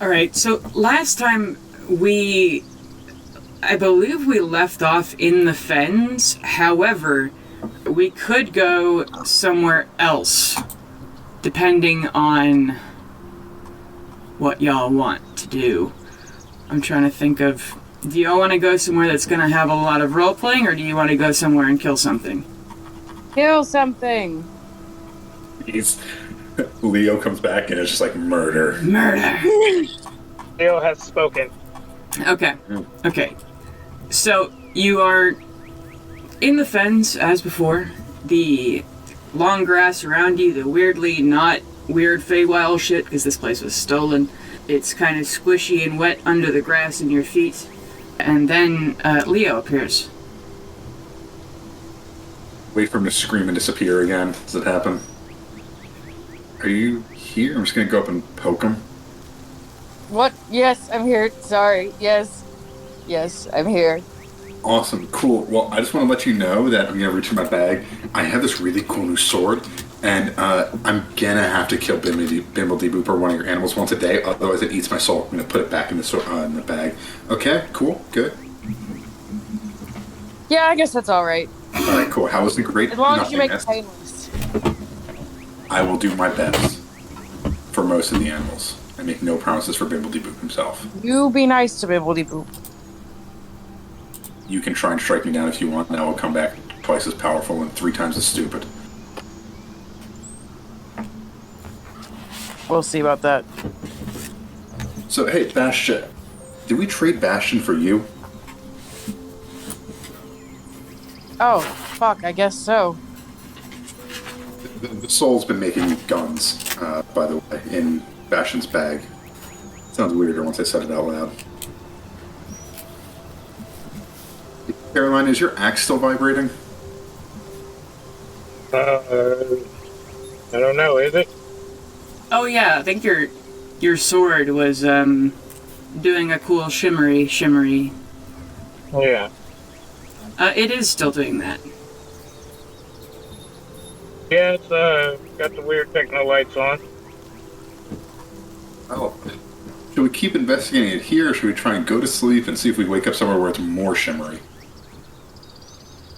Alright, so last time I believe we left off in the fens. However, we could go somewhere else, depending on what y'all want to do. I'm trying to think of, do y'all want to go somewhere that's going to have a lot of role-playing, or do you want to go somewhere and kill something? Kill something! Leo comes back and it's just like murder. Murder! Leo has spoken. Okay. Okay. So, you are in the fens, as before. The long grass around you, the weirdly not weird Feywild shit, because this place was stolen. It's kind of squishy and wet under the grass in your feet. And then, Leo appears. Wait for him to scream and disappear again. Does it happen? Are you here? I'm just gonna go up and poke him. What? Yes, I'm here. Sorry. Yes, I'm here. Awesome, cool. Well, I just want to let you know that I'm gonna reach in my bag. I have this really cool new sword, and I'm gonna have to kill Bimbledy Boop or one of your animals once a day, otherwise it eats my soul. I'm gonna put it back in the bag. Okay, cool, good. Yeah, I guess that's all right. All right, cool. How was the great? As long as you make it nothingness? painless. I will do my best for most of the animals. I make no promises for Bimbledy Boop himself. You be nice to Bimbledy Boop. You can try and strike me down if you want, and I will come back twice as powerful and 3 times as stupid. We'll see about that. So, hey, Bastion. Did we trade Bastion for you? Oh, fuck, I guess so. The soul's been making guns, by the way, in Bastion's bag. Sounds weirder once I said it out loud. Caroline, is your axe still vibrating? I don't know, is it? Oh yeah, I think your sword was, doing a cool shimmery. Yeah. It is still doing that. Yeah, it's, got the weird techno lights on. Oh. Should we keep investigating it here, or should we try and go to sleep and see if we wake up somewhere where it's more shimmery?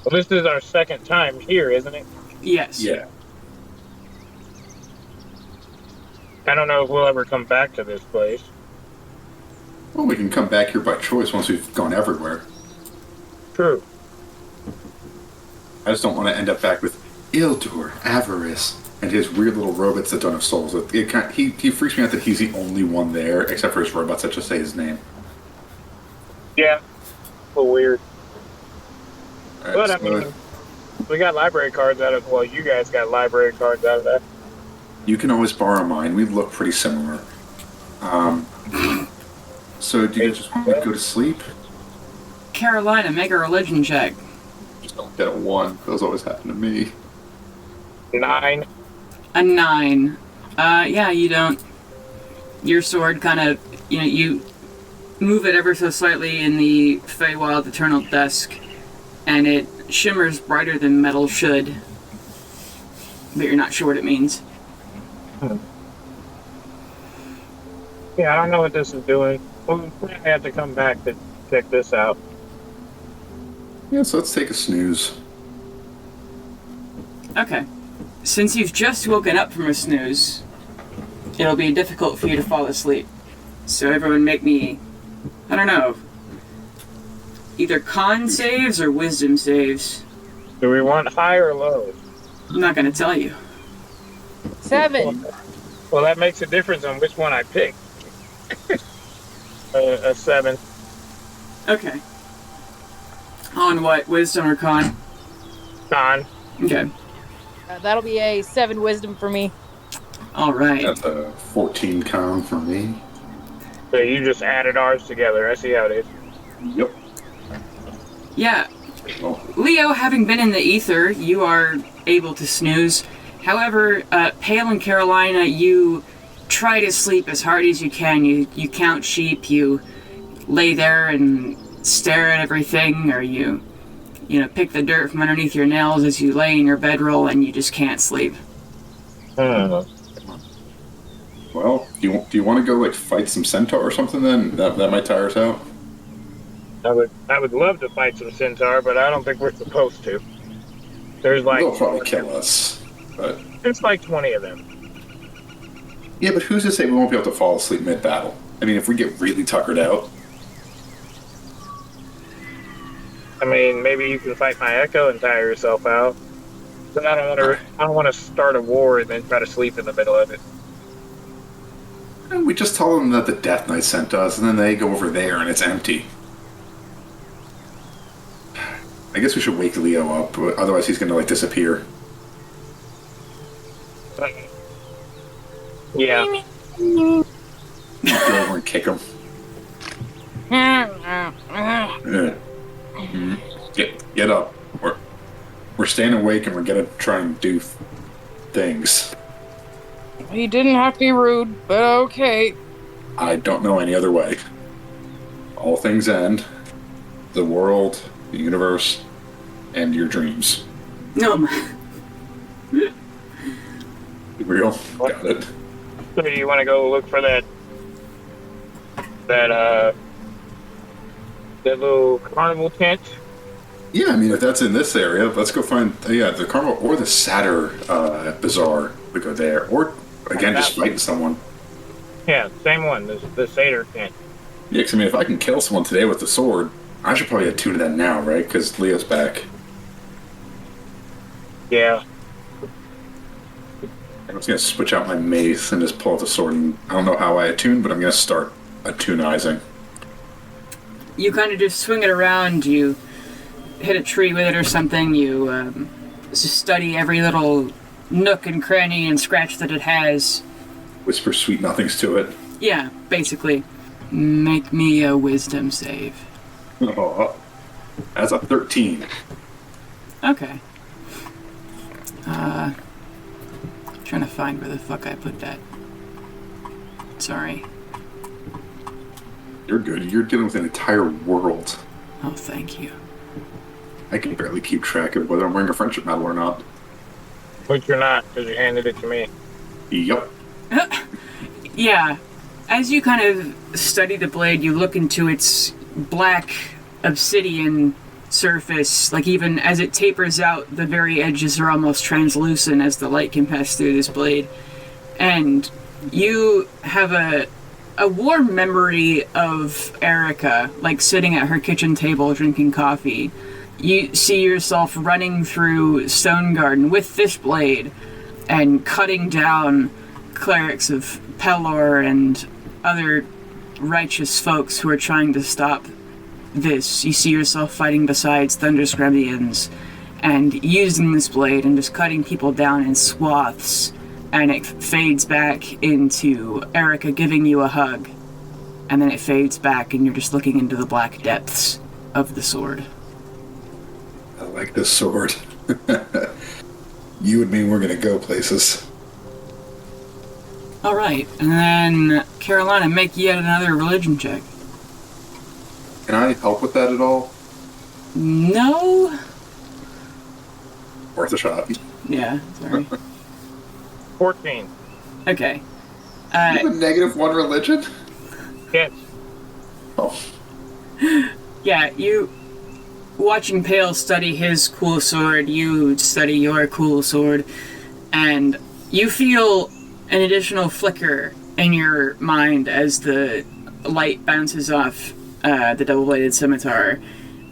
Well, this is our second time here, isn't it? Yes. Yeah. I don't know if we'll ever come back to this place. Well, we can come back here by choice once we've gone everywhere. True. I just don't want to end up back with Ildur, Avarice, and his weird little robots that don't have souls. He freaks me out that he's the only one there, except for his robots that just say his name. Yeah. A little weird. Right, But, I mean, we got library cards out of... Well, you guys got library cards out of that. you can always borrow mine. We look pretty similar. So do you guys just want to go to sleep? Carolina, make a religion check. Just don't get a 1. Those always happen to me. 9. A 9. Yeah, you don't... Your sword kind of... you move it ever so slightly in the Feywild Eternal Dusk, and it shimmers brighter than metal should. But you're not sure what it means. Yeah, I don't know what this is doing. We'll have to come back to check this out. Yeah, so let's take a snooze. Okay. Since you've just woken up from a snooze, it'll be difficult for you to fall asleep. So everyone make me, I don't know, either con saves or wisdom saves. Do we want high or low? I'm not going to tell you. 7. Well, that makes a difference on which one I pick. A 7. Okay. On what? Wisdom or con? Con. Okay. That'll be a 7 wisdom for me. Alright. That's a 14 con for me. So you just added ours together. I see how it is. Yep. Yeah. Well, Leo, having been in the ether, you are able to snooze. However, Pale and Carolina, you try to sleep as hard as you can. You count sheep, you lay there and stare at everything, or you pick the dirt from underneath your nails as you lay in your bedroll and you just can't sleep. Well, do you want to go like fight some centaur or something? Then that might tire us out. I would love to fight some centaur, but I don't think we're supposed to. There's like They'll probably kill us, but there's like 20 of them. yeah. But who's to say we won't be able to fall asleep mid-battle? I mean, if we get really tuckered out. I mean, maybe you can fight my echo and tire yourself out. But I don't want to start a war and then try to sleep in the middle of it. We just tell them that the Death Knight sent us, and then they go over there and it's empty. I guess we should wake Leo up, otherwise he's going to like disappear. Yeah. Go over and kick him. Yeah. Get up. We're staying awake and we're going to try and do things. He didn't have to be rude, but okay. I don't know any other way. All things end. The world, the universe, and your dreams. No. Real? What? Got it. So do you want to go look for that little carnival tent? Yeah, I mean, if that's in this area, let's go find, the carnival or the Satyr Bazaar. We go there. Or, again, just fighting someone. Yeah, same one, the satyr tent. Yeah, because, I mean, if I can kill someone today with the sword, I should probably attune to that now, right? Because Leo's back. Yeah. I'm just going to switch out my mace and just pull out the sword. And I don't know how I attune, but I'm going to start attunizing. You kind of just swing it around, you hit a tree with it or something, you just study every little nook and cranny and scratch that it has. Whisper sweet nothings to it. Yeah, basically. Make me a wisdom save. Oh, that's a 13. Okay. Trying to find where the fuck I put that. Sorry. You're good. You're dealing with an entire world. Oh, thank you. I can barely keep track of whether I'm wearing a friendship medal or not. But you're not, because you handed it to me. Yup. Yeah. As you kind of study the blade, you look into its black obsidian surface. Like, even as it tapers out, the very edges are almost translucent as the light can pass through this blade. And you have a warm memory of Erica, like sitting at her kitchen table drinking coffee. You see yourself running through Stone Garden with this blade and cutting down clerics of Pelor and other righteous folks who are trying to stop this. You see yourself fighting beside Thunderscremians and using this blade and just cutting people down in swaths, and it fades back into Erica giving you a hug, and then it fades back and you're just looking into the black depths of the sword. I like this sword. You and me, we're gonna go places. Alright, and then Carolina, make yet another religion check. Can I help with that at all? No? Worth a shot. Yeah, sorry. 14. Okay. You have a -1 religion? Yes. Oh. Yeah, you... Watching Pale study his cool sword, you study your cool sword, and you feel an additional flicker in your mind as the light bounces off the double-bladed scimitar.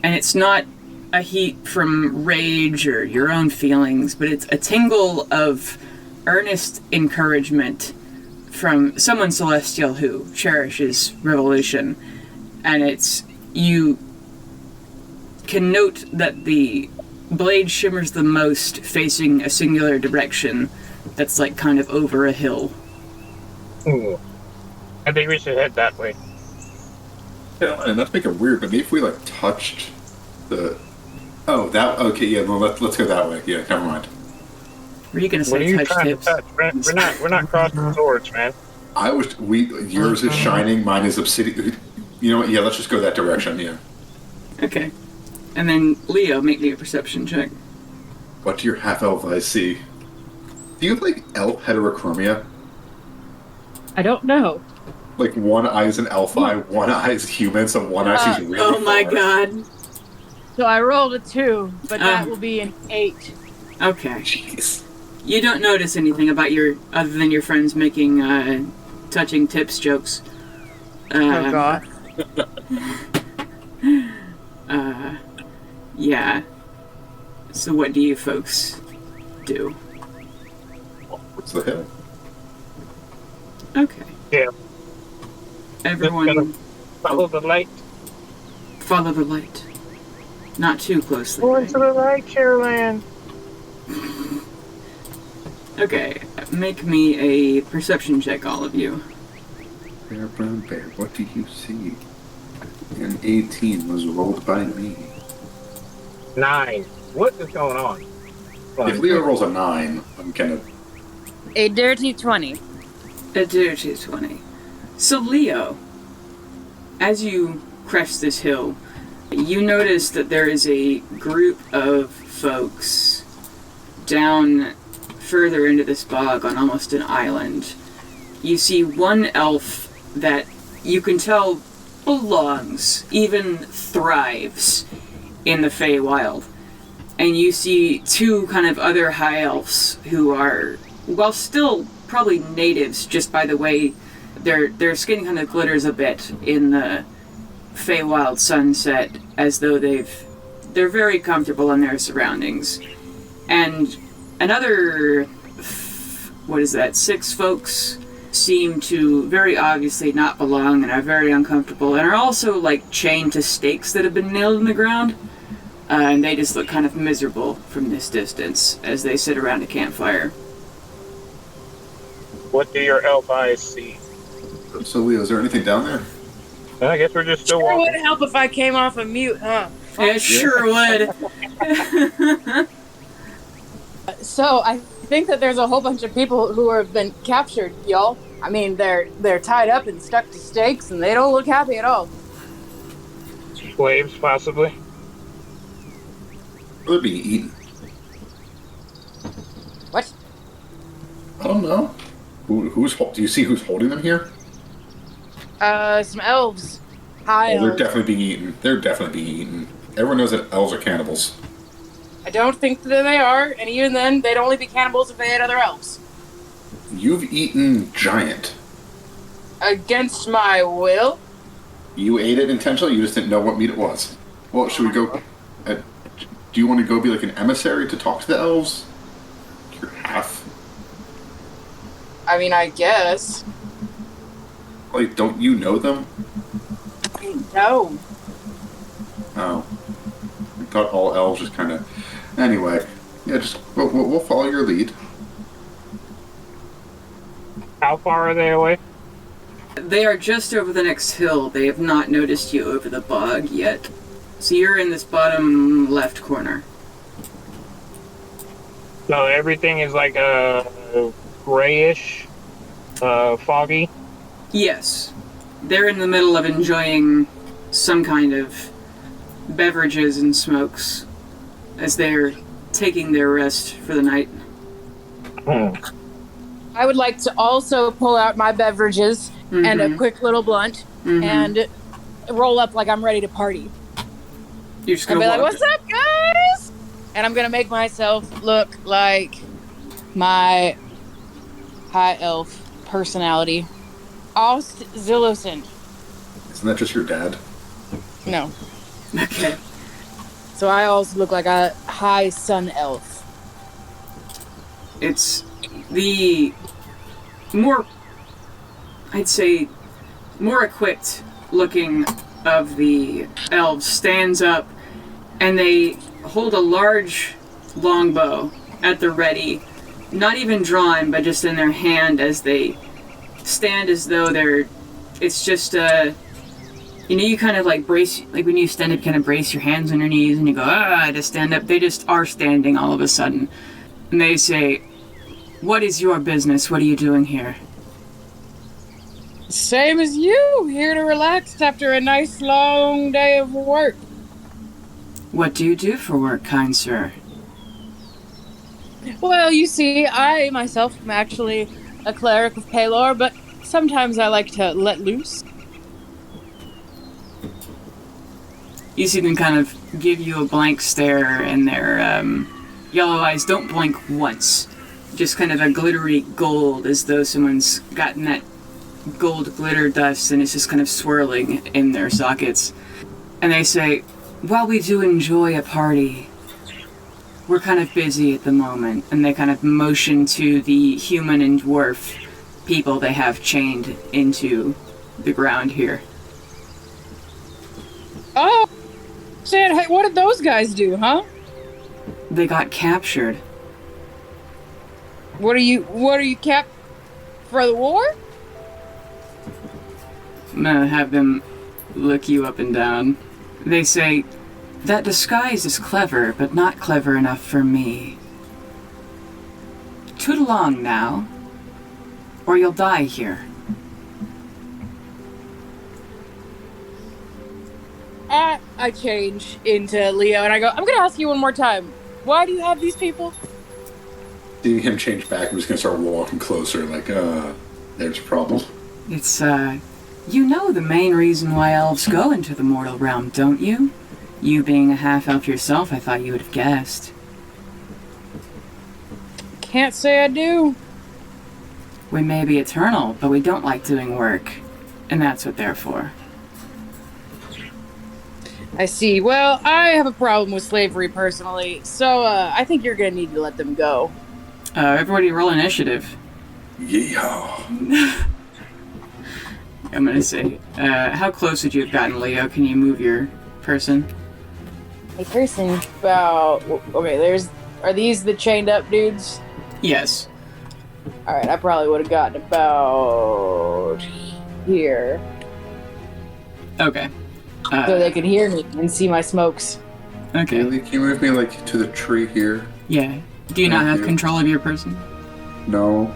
And it's not a heat from rage or your own feelings, but it's a tingle of earnest encouragement from someone celestial who cherishes revolution. And it's... you can note that the blade shimmers the most facing a singular direction that's like kind of over a hill. Ooh. I think we should head that way. Yeah, and that's making it weird, but maybe if we like touched the... Oh, that... Okay, yeah, well, let's go that way. Yeah, never mind. Were you gonna What are say you touch trying tips? to touch? We're not crossing swords, man. Yours is shining, mine is obsidian. You know what? Yeah, let's just go that direction, yeah. Okay. And then Leo, make me a perception check. What do your half-elf eyes see? Do you have, like, elf heterochromia? I don't know. Like one eye is an elf eye, one eye is human, so one eye sees really Oh my far. god. So I rolled a 2, but that will be an 8. Okay. Jeez. You don't notice anything about other than your friends making, touching tips jokes. Oh god. Yeah. So what do you folks do? What's the hill? Okay. Yeah. Everyone Follow the light. follow the light. Not too closely. Go into the light, Caroline. Okay. Make me a perception check, all of you. Bear, brown bear, what do you see? An 18 was rolled by me. 9. What is going on? If Leo rolls a 9, I'm gonna... A dirty 20. A dirty 20. So, Leo, as you crest this hill, you notice that there is a group of folks down further into this bog on almost an island. You see one elf that you can tell belongs, even thrives in the Feywild. And you see two kind of other high elves who are, well, still probably natives just by the way their skin kind of glitters a bit in the Feywild sunset, as though they're very comfortable in their surroundings. And another, 6 folks seem to very obviously not belong and are very uncomfortable and are also like chained to stakes that have been nailed in the ground. And they just look kind of miserable from this distance as they sit around a campfire. What do your elf eyes see? So, Leo, is there anything down there? I guess we're just still Sure walking. would help if I came off a mute, huh? It sure would. So I think that there's a whole bunch of people who have been captured, y'all. I mean, they're tied up and stuck to stakes, and they don't look happy at all. Slaves, possibly. They're being eaten. What? I don't know. Do you see who's holding them here? Some elves. High Oh, they're elves. definitely being eaten. They're definitely being eaten. Everyone knows that elves are cannibals. I don't think that they are, and even then, they'd only be cannibals if they ate other elves. You've eaten giant. Against my will? You ate it intentionally, you just didn't know what meat it was. Well, should we go... do you want to go be like an emissary to talk to the elves? You're half. I mean, I guess. Like, don't you know them? No. Oh. I thought all elves just kind of... Anyway, yeah, just we'll follow your lead. How far are they away? They are just over the next hill. They have not noticed you over the bog yet. So you're in this bottom left corner. So everything is like grayish, foggy. Yes. They're in the middle of enjoying some kind of beverages and smokes as they're taking their rest for the night. I would like to also pull out my beverages and a quick little blunt and roll up like I'm ready to party. You're just And gonna be like, walk. what's up, guys? And I'm going to make myself look like my high elf personality. Ost Zillosund. Isn't that just your dad? No. Okay. So I also look like a high sun elf. It's the more, I'd say, more equipped looking of the elves stands up and they hold a large longbow at the ready, not even drawn, but just in their hand as they stand as though it's just you kind of like brace, like when you stand up, you kind of brace your hands on your knees and you go, to stand up. They just are standing all of a sudden. And they say, "What is your business? What are you doing here?" Same as you, here to relax after a nice long day of work. "What do you do for work, kind sir?" Well, you see, I myself am actually a cleric of Palor, but sometimes I like to let loose. You see them kind of give you a blank stare, and their yellow eyes don't blink once. Just kind of a glittery gold, as though someone's gotten that gold glitter dust and it's just kind of swirling in their sockets. And they say, while we do enjoy a party, we're kind of busy at the moment. And they kind of motion to the human and dwarf people they have chained into the ground here. Oh, shit, hey, what did those guys do, huh? They got captured. What are you capped for the war? I'm gonna have them look you up and down. They say, that disguise is clever, but not clever enough for me. Toot along now, or you'll die here. I change into Leo and I go, I'm gonna ask you one more time. Why do you have these people? Seeing him change back, I'm just gonna start walking closer, like, there's a problem. It's, you know the main reason why elves go into the mortal realm, don't you? You being a half-elf yourself, I thought you would have guessed. Can't say I do. We may be eternal, but we don't like doing work. And that's what they're for. I see. Well, I have a problem with slavery personally, so I think you're gonna need to let them go. Everybody roll initiative. Yeehaw. I'm gonna say, how close would you have gotten, Leo? Can you move your person? A person about... Okay, are these the chained up dudes? Yes. Alright, I probably would have gotten about... here. Okay. So they can hear me and see my smokes. Okay. Really? Can you move me, like, to the tree here? Yeah. Do you not Thank have you. control of your person? No.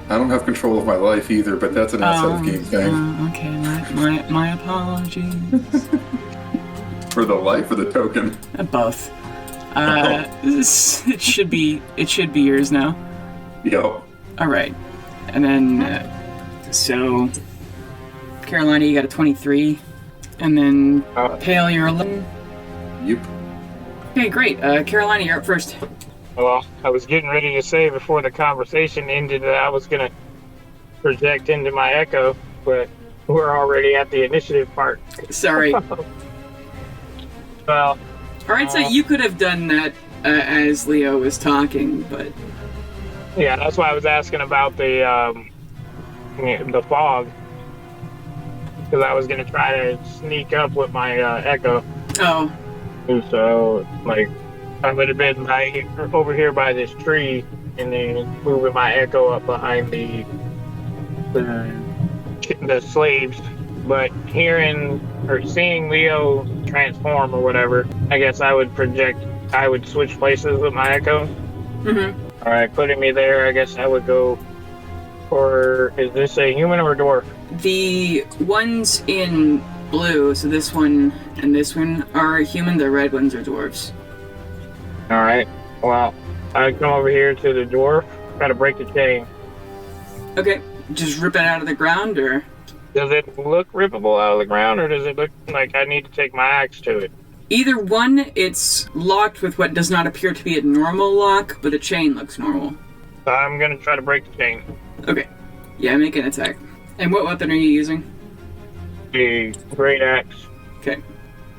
I don't have control of my life either, but that's an outside of game thing. Okay, my apologies. For the life or the token? Both. It should be yours now. Yo. All right, and then so Carolina, you got a 23, and then Pale, you're 11. Yep. Okay, great. Carolina, you're up first. Well, I was getting ready to say before the conversation ended that I was going to project into my echo, but we're already at the initiative part. Sorry. Well, All right, so you could have done that as Leo was talking, but yeah, that's why I was asking about the fog, because I was going to try to sneak up with my echo. oh, And so, like, I would have been over here by this tree, and then moving my echo up behind the slaves. But hearing or seeing Leo transform or whatever, I guess I would switch places with my echo. mm-hmm. All right, putting me there, I guess I would go for, is this a human or a dwarf? The ones in blue, so this one and this one are human. The red ones are dwarves. All right, well, I come over here to the dwarf, try to break the chain. Okay, just rip it out of the ground, or Does it look rippable out of the ground, or does it look like I need to take my axe to it? either one. It's locked with what does not appear to be a normal lock, but the chain looks normal. So I'm gonna try to break the chain. Okay, yeah, make an attack. And what weapon are you using? The great axe. Okay.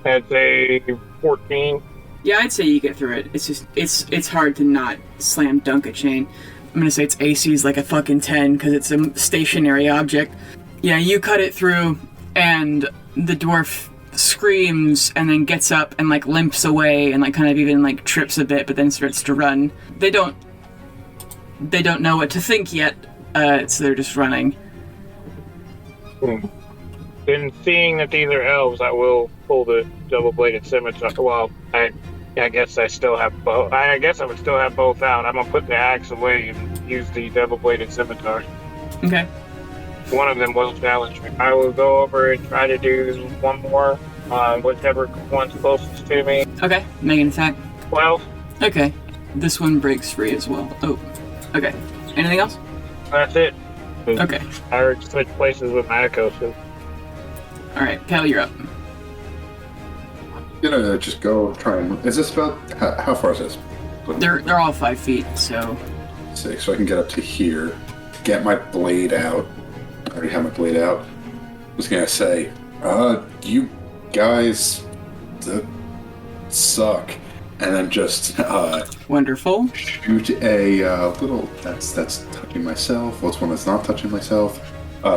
That's a 14. Yeah, I'd say you get through it. It's just, it's hard to not slam dunk a chain. I'm gonna say its AC is like a fucking 10 because it's a stationary object. Yeah, you cut it through, and the dwarf screams and then gets up and like limps away and like kind of even like trips a bit, but then starts to run. They don't know what to think yet, so they're just running. Then seeing that these are elves, I will pull the double-bladed scimitar. Well, I guess I still have both. I guess I would still have both out. I'm gonna put the axe away and use the double-bladed scimitar. Okay. One of them will challenge me. I will go over and try to do one more, whichever one's closest to me. Okay, make an attack. 12. Okay, this one breaks free as well. Oh, okay. Anything else? That's it. Okay. I already switched places with my echo, so. Alright, Cal, you're up. I'm gonna just go try and... Is this about... How far is this? They're all 5 feet, so... 6, so I can get up to here. Get my blade out. I already have my blade out. I was gonna say, you guys suck. And then just, Wonderful. shoot a little... That's touching myself. What's one that's not touching myself?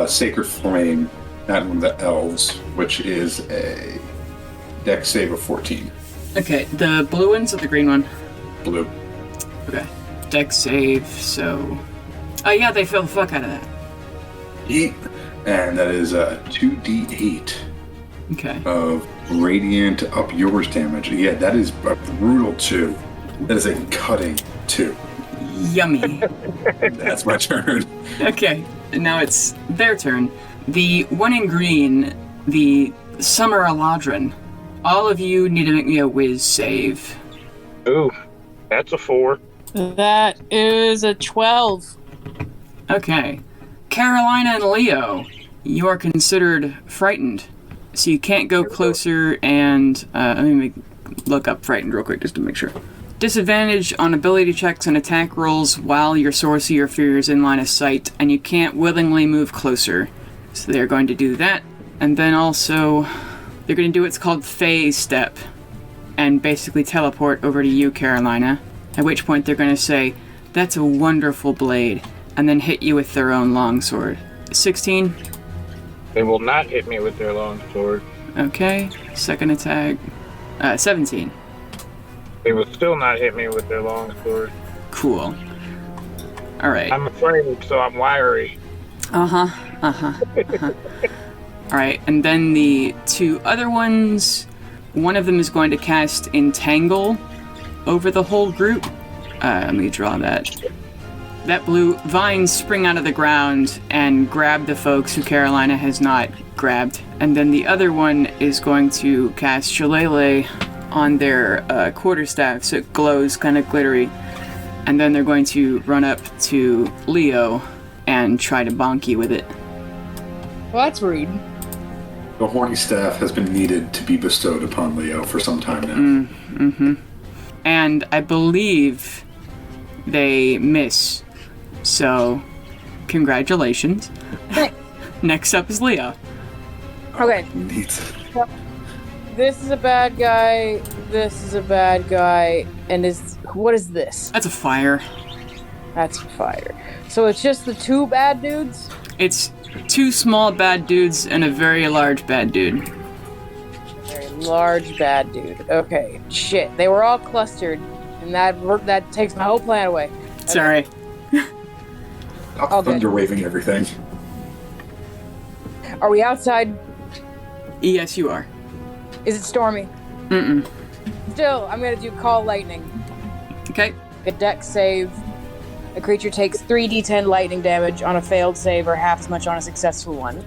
Sacred Flame at one of the elves, which is a dex save of 14. Okay, the blue ones or the green one? Blue. Okay. Dex save, so... Oh yeah, they feel the fuck out of that. Eat. And that is 2d8 Okay. of radiant up yours damage. Yeah, that is a brutal 2. That is a cutting 2. Yummy. That's my turn. Okay, and now it's their turn. The one in green, the Summer Eladrin. All of you need to make me a whiz save. Ooh, that's a 4. That is a 12. Okay. Carolina and Leo, you are considered frightened. So you can't go closer and... let me look up frightened real quick just to make sure. Disadvantage on ability checks and attack rolls while your source of your fear is in line of sight, and you can't willingly move closer. So they're going to do that. And then also, they're going to do what's called phase step, and basically teleport over to you, Carolina. At which point they're going to say, "That's a wonderful blade," and then hit you with their own longsword. 16? They will not hit me with their longsword. Okay. Second attack. 17. They will still not hit me with their longsword. Cool. Alright. I'm afraid, so I'm wiry. Alright, and then the two other ones, one of them is going to cast Entangle over the whole group. Let me draw that. That blue vines spring out of the ground and grab the folks who Carolina has not grabbed. And then the other one is going to cast Shillelagh on their quarterstaff, so it glows kind of glittery. And then they're going to run up to Leo and try to bonk you with it. Well, that's rude. The horny staff has been needed to be bestowed upon Leo for some time now. And I believe they miss. So, congratulations. Next up is Leo. Okay. Neat. This is a bad guy. This is a bad guy. And what is this? That's a fire. That's fire. So it's just the two bad dudes? It's two small bad dudes and a very large bad dude. Very large bad dude. Okay. Shit. They were all clustered, and that takes my whole plan away. Okay. Sorry. All good. Thunder waving everything. Are we outside? Yes, you are. Is it stormy? Mm-mm. Still, I'm gonna do Call Lightning. Okay. A dex save. A creature takes 3d10 lightning damage on a failed save or half as much on a successful one.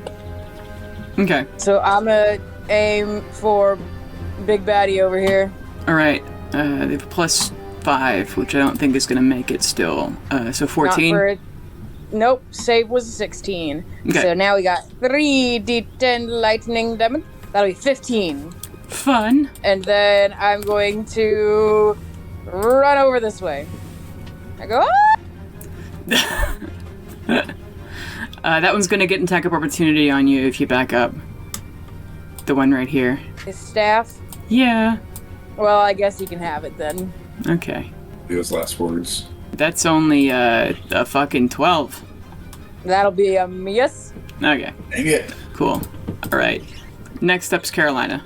Okay. So I'm gonna aim for Big Baddie over here. Alright. They have a +5, which I don't think is going to make it still. So 14? Nope, save was a 16. Okay. So now we got 3d10 lightning damage. That'll be 15. Fun. And then I'm going to run over this way. I go, ah! That one's going to get an attack of opportunity on you if you back up. The one right here. His staff? Yeah. Well, I guess you can have it then. Okay. Leo's last words. That's only a fucking 12. That'll be a miss. Okay. Dang it. Cool. Alright. Next up's Carolina.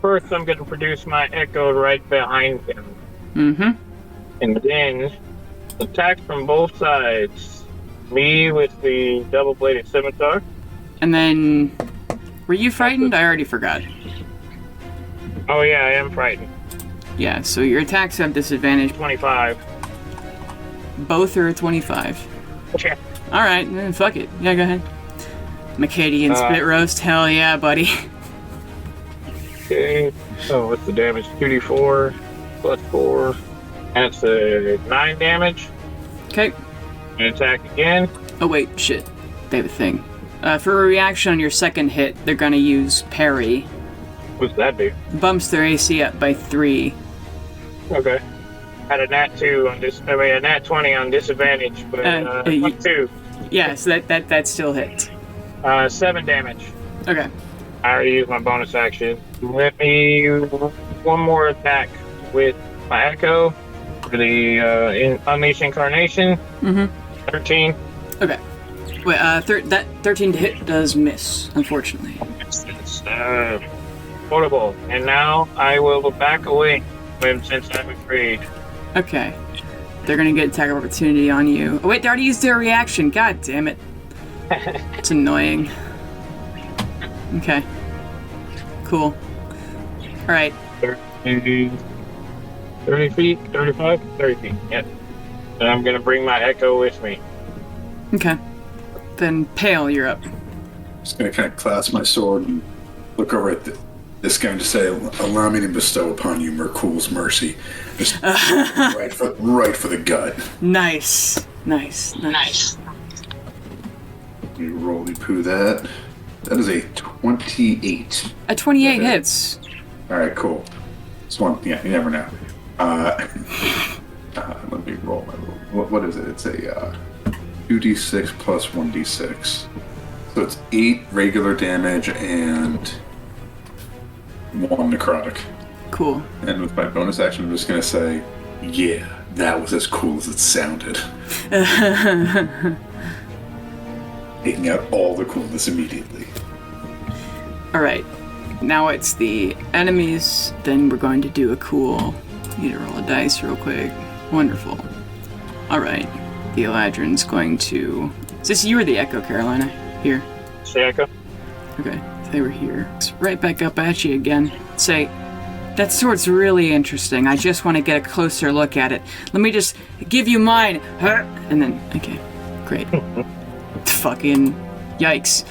First, I'm going to produce my echo right behind him. Mm-hmm. And then attack from both sides. Me with the double-bladed scimitar. And then... Were you frightened? I already forgot. Oh yeah, I am frightened. Yeah, so your attacks have disadvantage. 25. Both are 25. Yeah. Alright, then fuck it. Yeah, go ahead. Macadian spit roast? Hell yeah, buddy. Okay. So what's the damage? 2d4 plus 4. That's a 9 damage. Okay. And attack again. Oh wait, shit. they have a thing. For a reaction on your second hit, they're gonna use parry. What's that do? Bumps their AC up by 3. Okay. Had a nat 2 on this. I mean, a nat 20 on disadvantage, but 2. Yeah, so that still hits. 7 damage. Okay. I already used my bonus action. Let me one more attack with my echo for the Unleash Incarnation. 13. Okay. Wait, that 13 to hit does miss, unfortunately. It's portable. And now I will back away since I'm afraid. Okay. They're gonna get attack of opportunity on you. Oh wait, they already used their reaction. God damn it. It's annoying. Okay. Cool. Alright. 30 feet? 35? 30 feet, yep. And I'm gonna bring my echo with me. Okay. Then Pale, you're up. Just gonna kind of clasp my sword and look over at this guy and just say, "Allow me to bestow upon you Merkul's mercy." Just right for the gut. Nice. You roly poo that. That is a 28. A 28 hits. All right, cool. This one, yeah, you never know. Let me roll my roll. What is it? It's a 2d6 plus 1d6. So it's 8 regular damage and 1 necrotic. Cool. And with my bonus action, I'm just going to say, yeah, that was as cool as it sounded. Taking out all the coolness immediately. Alright. Now it's the enemies. Then we're going to do a cool... Need to roll a dice real quick. Wonderful. Alright. The Eladrin's going to... Is this you or the Echo, Carolina? Here. Say echo. Okay. They were here. It's right back up at you again. Say, that sword's really interesting. I just want to get a closer look at it. Let me just give you mine. And then, okay. Great. Fucking yikes.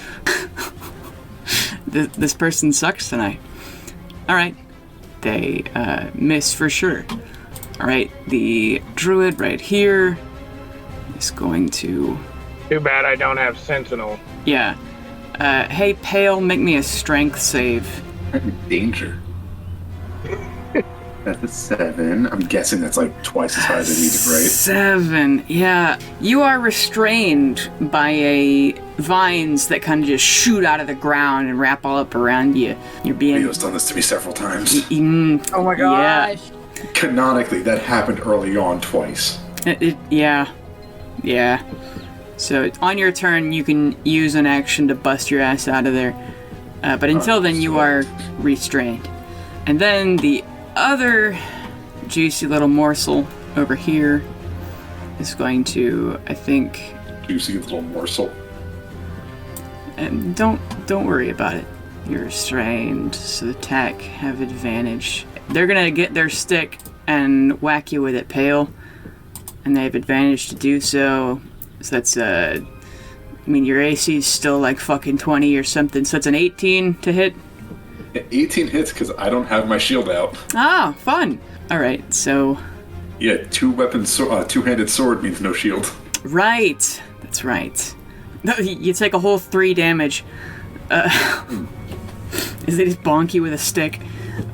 This person sucks tonight. Alright. They miss for sure. Alright, the druid right here is going to... Too bad I don't have Sentinel. Yeah. Hey, Pale, make me a strength save. I'm in danger. That's a 7. I'm guessing that's like twice as high as I need it, right? 7. Yeah. You are restrained by vines that kind of just shoot out of the ground and wrap all up around you. You're being... Leo's done this to me several times. Oh my gosh. Yeah. Canonically, that happened early on twice. Yeah. So on your turn, you can use an action to bust your ass out of there. But until then, you are restrained. And then the other juicy little morsel over here is going to, I think... Juicy little morsel. And don't worry about it. You're restrained, so the attack have advantage. They're gonna get their stick and whack you with it, Pale. And they have advantage to do so. So that's, I mean, your AC is still like fucking 20 or something. So that's an 18 to hit. 18 hits because I don't have my shield out. Ah, fun. All right, so... Yeah, two-handed sword means no shield. Right. That's right. No, you take a whole 3 damage. Is they just bonk you with a stick.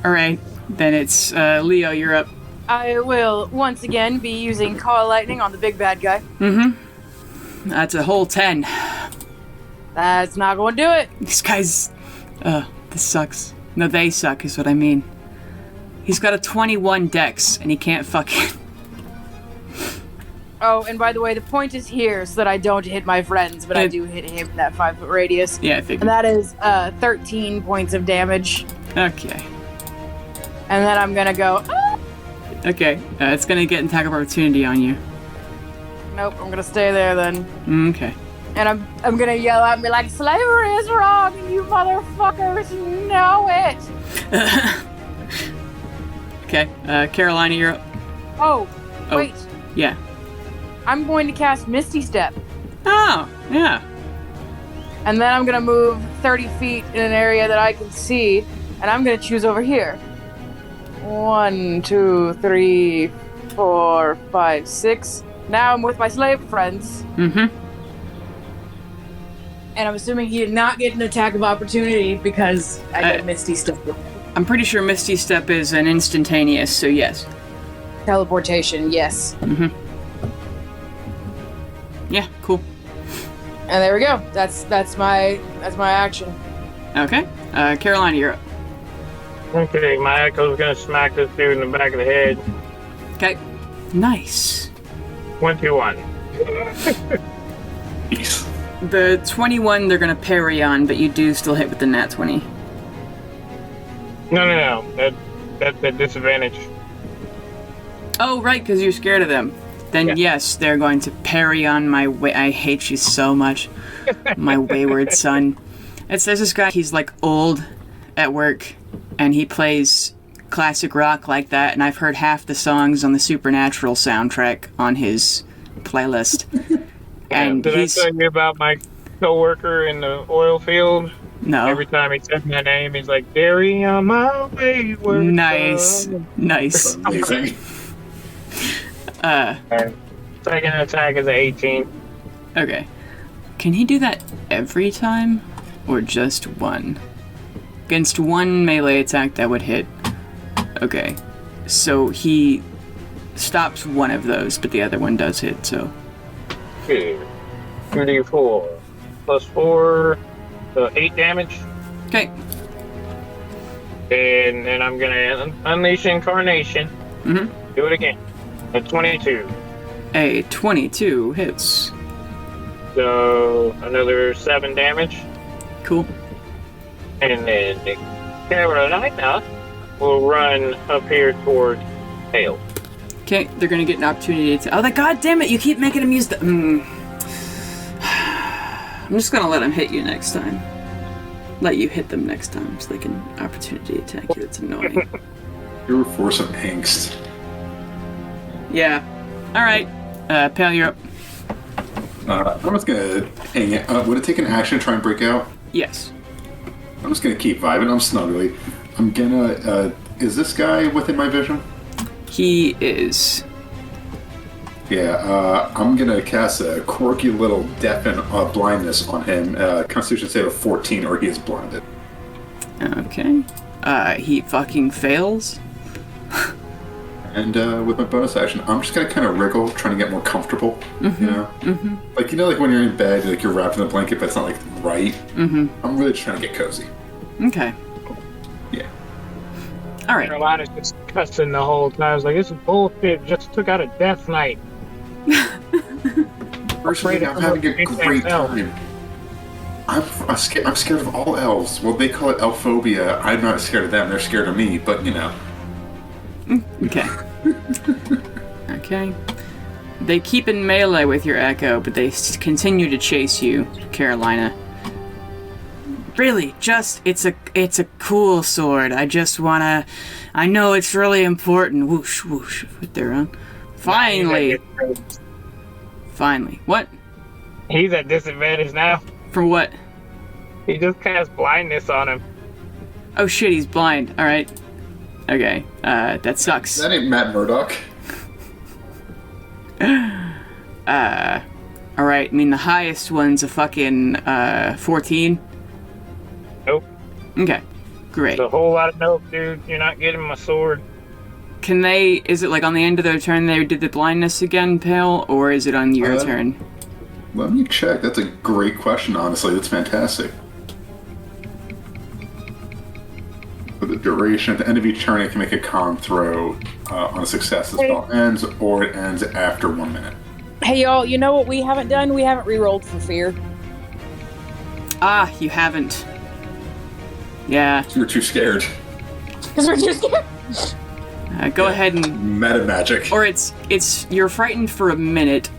All right, then it's Leo, you're up. I will once again be using Call Lightning on the big bad guy. Mm-hmm. That's a whole 10. That's not going to do it. These guys... this sucks. No, they suck is what I mean. He's got a 21 dex, and he can't fucking... Oh, and by the way, the point is here so that I don't hit my friends, but I do hit him in that 5-foot radius. Yeah, I figured. And that is 13 points of damage. Okay. And then I'm gonna go... Ah! Okay, it's gonna get an attack of opportunity on you. Nope, I'm gonna stay there then. Okay. And I'm gonna yell at me like, slavery is wrong and you motherfuckers know it! Okay, Carolina, you're up. Oh, wait. Yeah. I'm going to cast Misty Step. Oh, yeah. And then I'm gonna move 30 feet in an area that I can see, and I'm gonna choose over here. 1, 2, 3, 4, 5, 6. Now I'm with my slave friends. Mm-hmm. And I'm assuming he did not get an attack of opportunity because I got Misty Step. I'm pretty sure Misty Step is an instantaneous, so yes. Teleportation, yes. Mm-hmm. Yeah, cool. And there we go. That's my action. Okay. Carolina, you're up. Okay, my echo's gonna smack this dude in the back of the head. Okay. Nice. 21. Peace. The 21 they're gonna parry on, but you do still hit with the nat 20. No. That's a disadvantage. Oh, right, because you're scared of them. Then Yeah. yes, they're going to parry on my I hate you so much. My wayward son. There's this guy, he's like old at work, and he plays classic rock like that, and I've heard half the songs on the Supernatural soundtrack on his playlist. And Did I tell you about my coworker in the oil field? No. Every time he says my name, he's like, "Derry on my wayward Nice. son." Nice. Amazing. And second attack is an 18. Okay. Can he do that every time? Or just one? Against one melee attack that would hit. Okay. So he stops one of those, but the other one does hit, so. 2d4 plus 4, so 8 damage. Okay. And then I'm gonna unleash Incarnation. Mm-hmm. Do it again. A 22. A 22 hits. So another 7 damage. Cool. And then Carolina will run up here toward Hale. Okay, they're gonna get an opportunity to. Oh, god damn it! You keep making him use the. I'm just gonna let him hit you next time. Let you hit them next time, so they can opportunity attack you. It's annoying. You're for some angst. Yeah. All right. Pal, you're up. I'm just gonna hang it. Would it take an action to try and break out? Yes. I'm just gonna keep vibing. I'm snuggly. I'm gonna. Is this guy within my vision? He is. Yeah. I'm gonna cast a quirky little deafen blindness on him. Constitution save of 14, or he is blinded. Okay. He fucking fails. And with my bonus action, I'm just gonna kind of wriggle, trying to get more comfortable. Mm-hmm. You know, like like when you're in bed, like you're wrapped in a blanket, but it's not like right. Mm-hmm. I'm really just trying to get cozy. Okay. Yeah. All right. Carolina's just cussing the whole time. I was like, "This is bullshit. Just took out a death knight." Personally, I'm having a great time. I'm scared of all elves. Well, they call it elphobia. I'm not scared of them. They're scared of me. But you know. Okay. Okay. They keep in melee with your echo, but they continue to chase you, Carolina. Really, it's a cool sword. I just wanna. I know it's really important. Whoosh whoosh with their own. Finally. Finally. What? He's at disadvantage now. For what? He just cast blindness on him. Oh shit, he's blind. All right. Okay. That sucks. That ain't Matt Murdock. All right. I mean, the highest one's a fucking 14. Nope. Okay. Great. It's a whole lot of nope, dude. You're not getting my sword. Can they? Is it like on the end of their turn they did the blindness again, Pale, or is it on your turn? Let me check. That's a great question. Honestly, that's fantastic. For the duration, at the end of each turn, it can make a con throw on a success. The spell ends, or it ends after 1 minute. Hey, y'all, you know what we haven't done? We haven't re-rolled for fear. Ah, you haven't. Yeah. You're too scared. Because we're too scared. Go ahead and... Meta magic. Or it's you're frightened for a minute,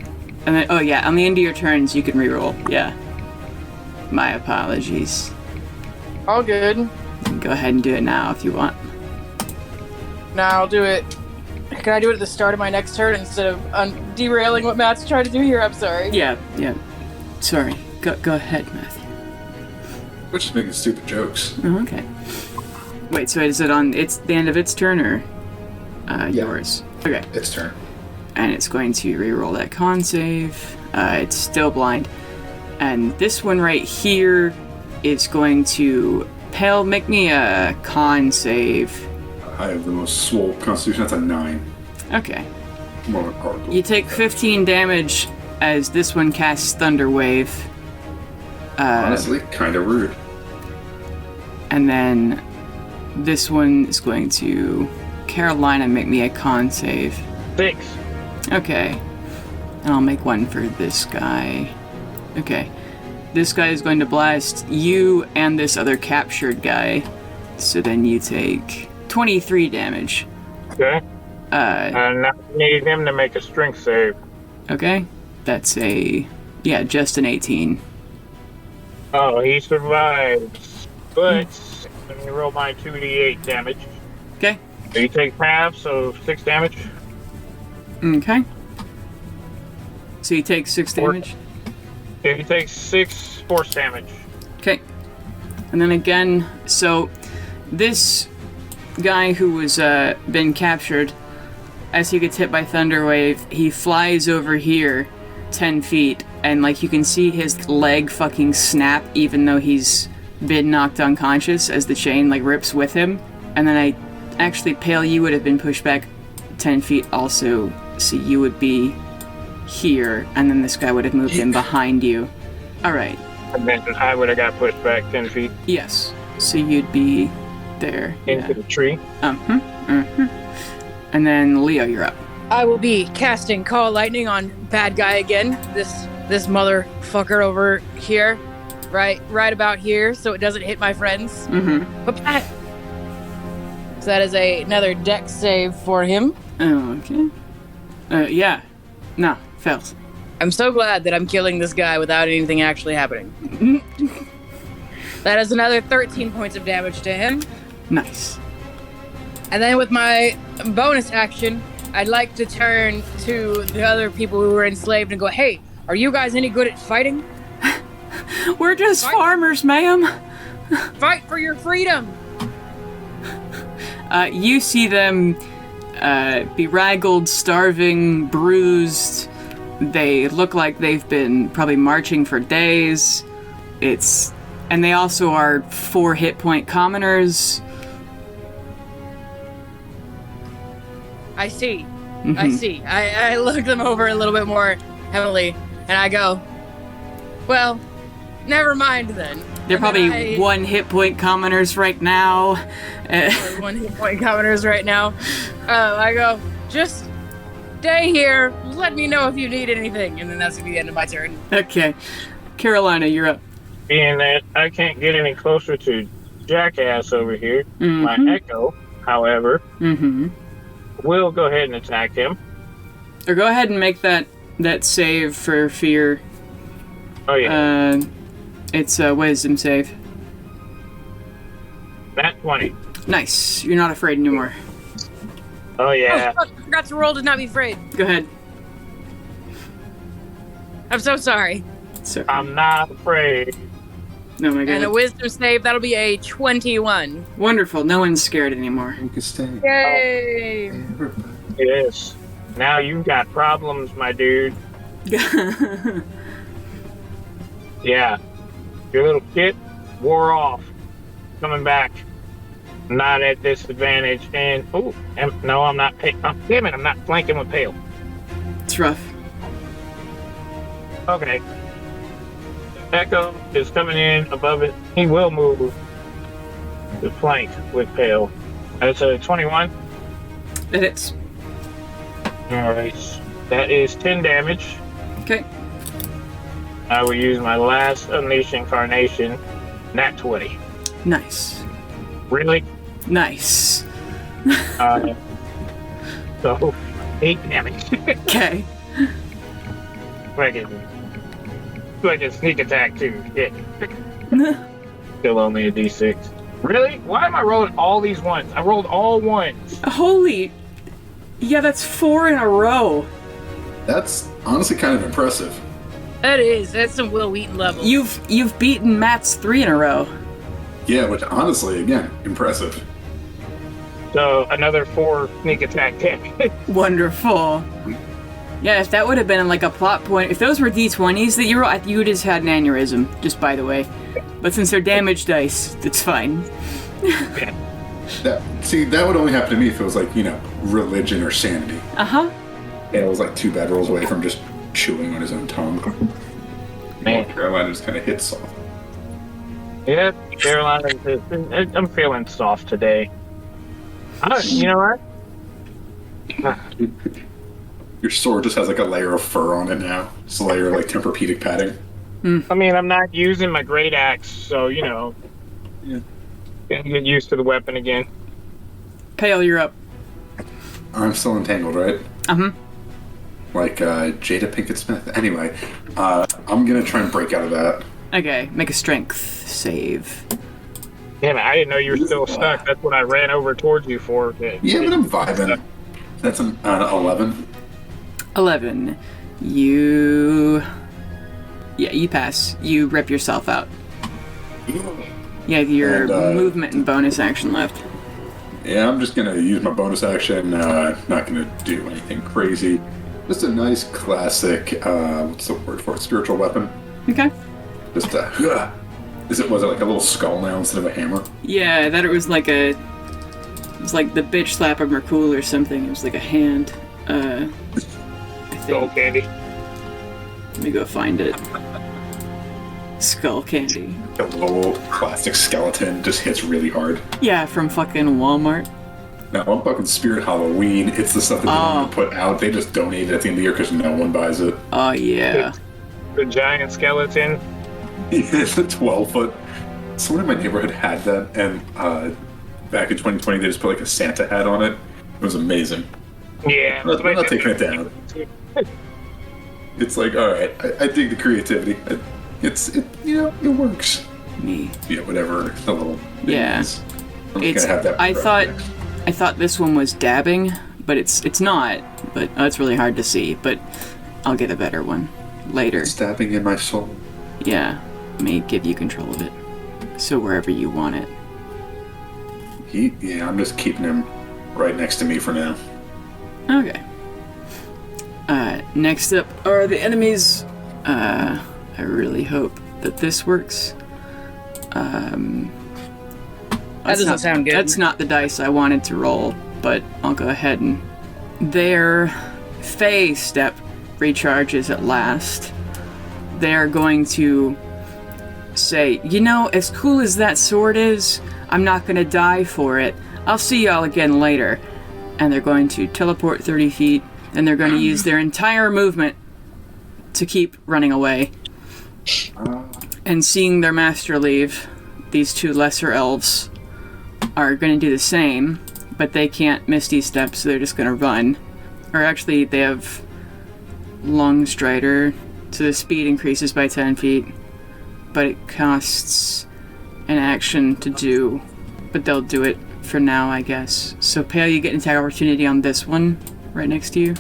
and then, oh yeah, on the end of your turns, you can reroll. Yeah. My apologies. All good. You can go ahead and do it now if you want. No, I'll do it. Can I do it at the start of my next turn instead of derailing what Matt's trying to do here? I'm sorry. Yeah. Sorry. Go ahead, Matthew. We're just making stupid jokes. Oh, okay. Wait, so is it on... It's the end of its turn, or... yours? Okay. Its turn. And it's going to reroll that con save. It's still blind. And this one right here is going to make me a con save. I have the most swole constitution. That's a 9. Okay. More of a gargoyle. You take 15 damage as this one casts Thunder Wave. Honestly, kind of rude. And then this one is going to... Carolina, make me a con save. 6. Okay. And I'll make one for this guy. Okay. This guy is going to blast you and this other captured guy. So then you take 23 damage. Okay. And now I need him to make a strength save. Okay. That's just an 18. Oh, he survives. But let me roll my 2d8 damage. Okay. So you take half, so 6 damage. Okay. So you take 6 damage? Yeah, he takes 6 force damage. Okay. And then again, so this guy who was been captured, as he gets hit by Thunderwave, he flies over here 10 feet, and like you can see his leg fucking snap even though he's been knocked unconscious as the chain like rips with him. And then Pale, you would have been pushed back 10 feet also, so you would be here, and then this guy would have moved in behind you. Alright. And then I would have got pushed back 10 feet. Yes. So you'd be there. Into the tree. And then Leo, you're up. I will be casting Call Lightning on bad guy again. This motherfucker over here. Right about here, so it doesn't hit my friends. But so that is another dex save for him. Okay. Yeah. No, fails. I'm so glad that I'm killing this guy without anything actually happening. That is another 13 points of damage to him. Nice. And then with my bonus action, I'd like to turn to the other people who were enslaved and go, hey, are you guys any good at fighting? We're just farmers, ma'am. Fight for your freedom! You see them bedraggled, starving, bruised. They look like they've been probably marching for days. And they also are 4 hit point commoners. I see. I see. I look them over a little bit more heavily, and I go, well, never mind then. They're probably 1 hit point commoners right now. 1 hit point commoners right now. I go, just stay here. Let me know if you need anything. And then that's going to be the end of my turn. Okay. Carolina, you're up. Being that I can't get any closer to Jackass over here, my Echo, however, will go ahead and attack him. Or go ahead and make that save for fear. Oh, yeah. It's a wisdom save. Nat 20. Nice. You're not afraid anymore. Oh, yeah. Oh, fuck, I forgot to roll to not be afraid. Go ahead. I'm so sorry. Sorry. I'm not afraid. Oh my god. And a wisdom save, that'll be a 21. Wonderful. No one's scared anymore. You can stay. Yay! Yes. Now you've got problems, my dude. Yeah. Your little kit wore off. Coming back. Not at disadvantage. And, no, I'm not. Damn it, I'm not flanking with Pale. It's rough. Okay. Echo is coming in above it. He will move the flank with Pale. That's a 21. It hits. Alright. That is 10 damage. Okay. I will use my last Unleash Incarnation. Nat 20. Nice. Really? Nice. So, 8 damage. Okay. Like a sneak attack too. Yeah. Still only a D6. Really? Why am I rolling all these ones? I rolled all ones. Holy. Yeah, that's 4 in a row. That's honestly kind of impressive. That is. That's some Will Wheaton level. You've beaten Matt's 3 in a row. Yeah, which honestly, again, impressive. So another 4 sneak attack damage. Wonderful. Yeah, if that would have been like a plot point, if those were D20s that you roll, you would have had an aneurysm, just by the way. But since they're damage dice, it's fine. That would only happen to me if it was like, religion or sanity. Uh-huh. And it was like 2 bad rolls away from just chewing on his own tongue. Man. Carolina just kind of hits soft. Yeah, Carolina, I'm feeling soft today. You know what? Your sword just has like a layer of fur on it now. It's a layer of like Tempur-Pedic padding. I mean, I'm not using my great axe, so, Yeah. Gonna get used to the weapon again. Pale, you're up. I'm still entangled, right? Uh-huh. Like Jada Pinkett Smith. Anyway, I'm gonna try and break out of that. Okay, make a strength save. Damn it, I didn't know you were still stuck. That's what I ran over towards you for. Yeah, but I'm vibing. That's an 11. 11. You pass. You rip yourself out. Yeah, your movement and bonus action left. Yeah, I'm just gonna use my bonus action. Not gonna do anything crazy. Just a nice classic, what's the word for it? Spiritual weapon. Okay. Just a, was it like a little skull now instead of a hammer? Yeah, I thought it was like it was like the bitch slap of Merkul or something. It was like a hand. I Skull think. candy. Let me go find it. Skull candy. A little plastic skeleton just hits really hard. Yeah, from fucking Walmart. Now, I'm fucking Spirit Halloween. It's the stuff that they don't want to put out. They just donate it at the end of the year because no one buys it. Oh, yeah. The giant skeleton. It's a 12-foot. Someone in my neighborhood had that, and back in 2020, they just put like a Santa hat on it. It was amazing. Yeah. I'm not taking it down. It's like, alright, I dig the creativity. It works. Me. Yeah, whatever the little thing is. I'm just gonna have that I thought this one was dabbing, but it's not. But it's really hard to see. But I'll get a better one later. Stabbing in my soul. Yeah, may give you control of it. So wherever you want it. I'm just keeping him right next to me for now. Okay. Next up are the enemies. I really hope that this works. That doesn't sound good. That's not the dice I wanted to roll, but I'll go ahead and... Their Fey step recharges at last. They're going to say, as cool as that sword is, I'm not going to die for it. I'll see y'all again later. And they're going to teleport 30 feet, and they're going to use their entire movement to keep running away. And seeing their master leave, these 2 lesser elves are going to do the same, but they can't Misty Step, so they're just going to run. Or actually, they have Long Strider, so the speed increases by 10 feet, but it costs an action to do, but they'll do it for now, I guess. So Pale, you get an attack opportunity on this one, right next to you.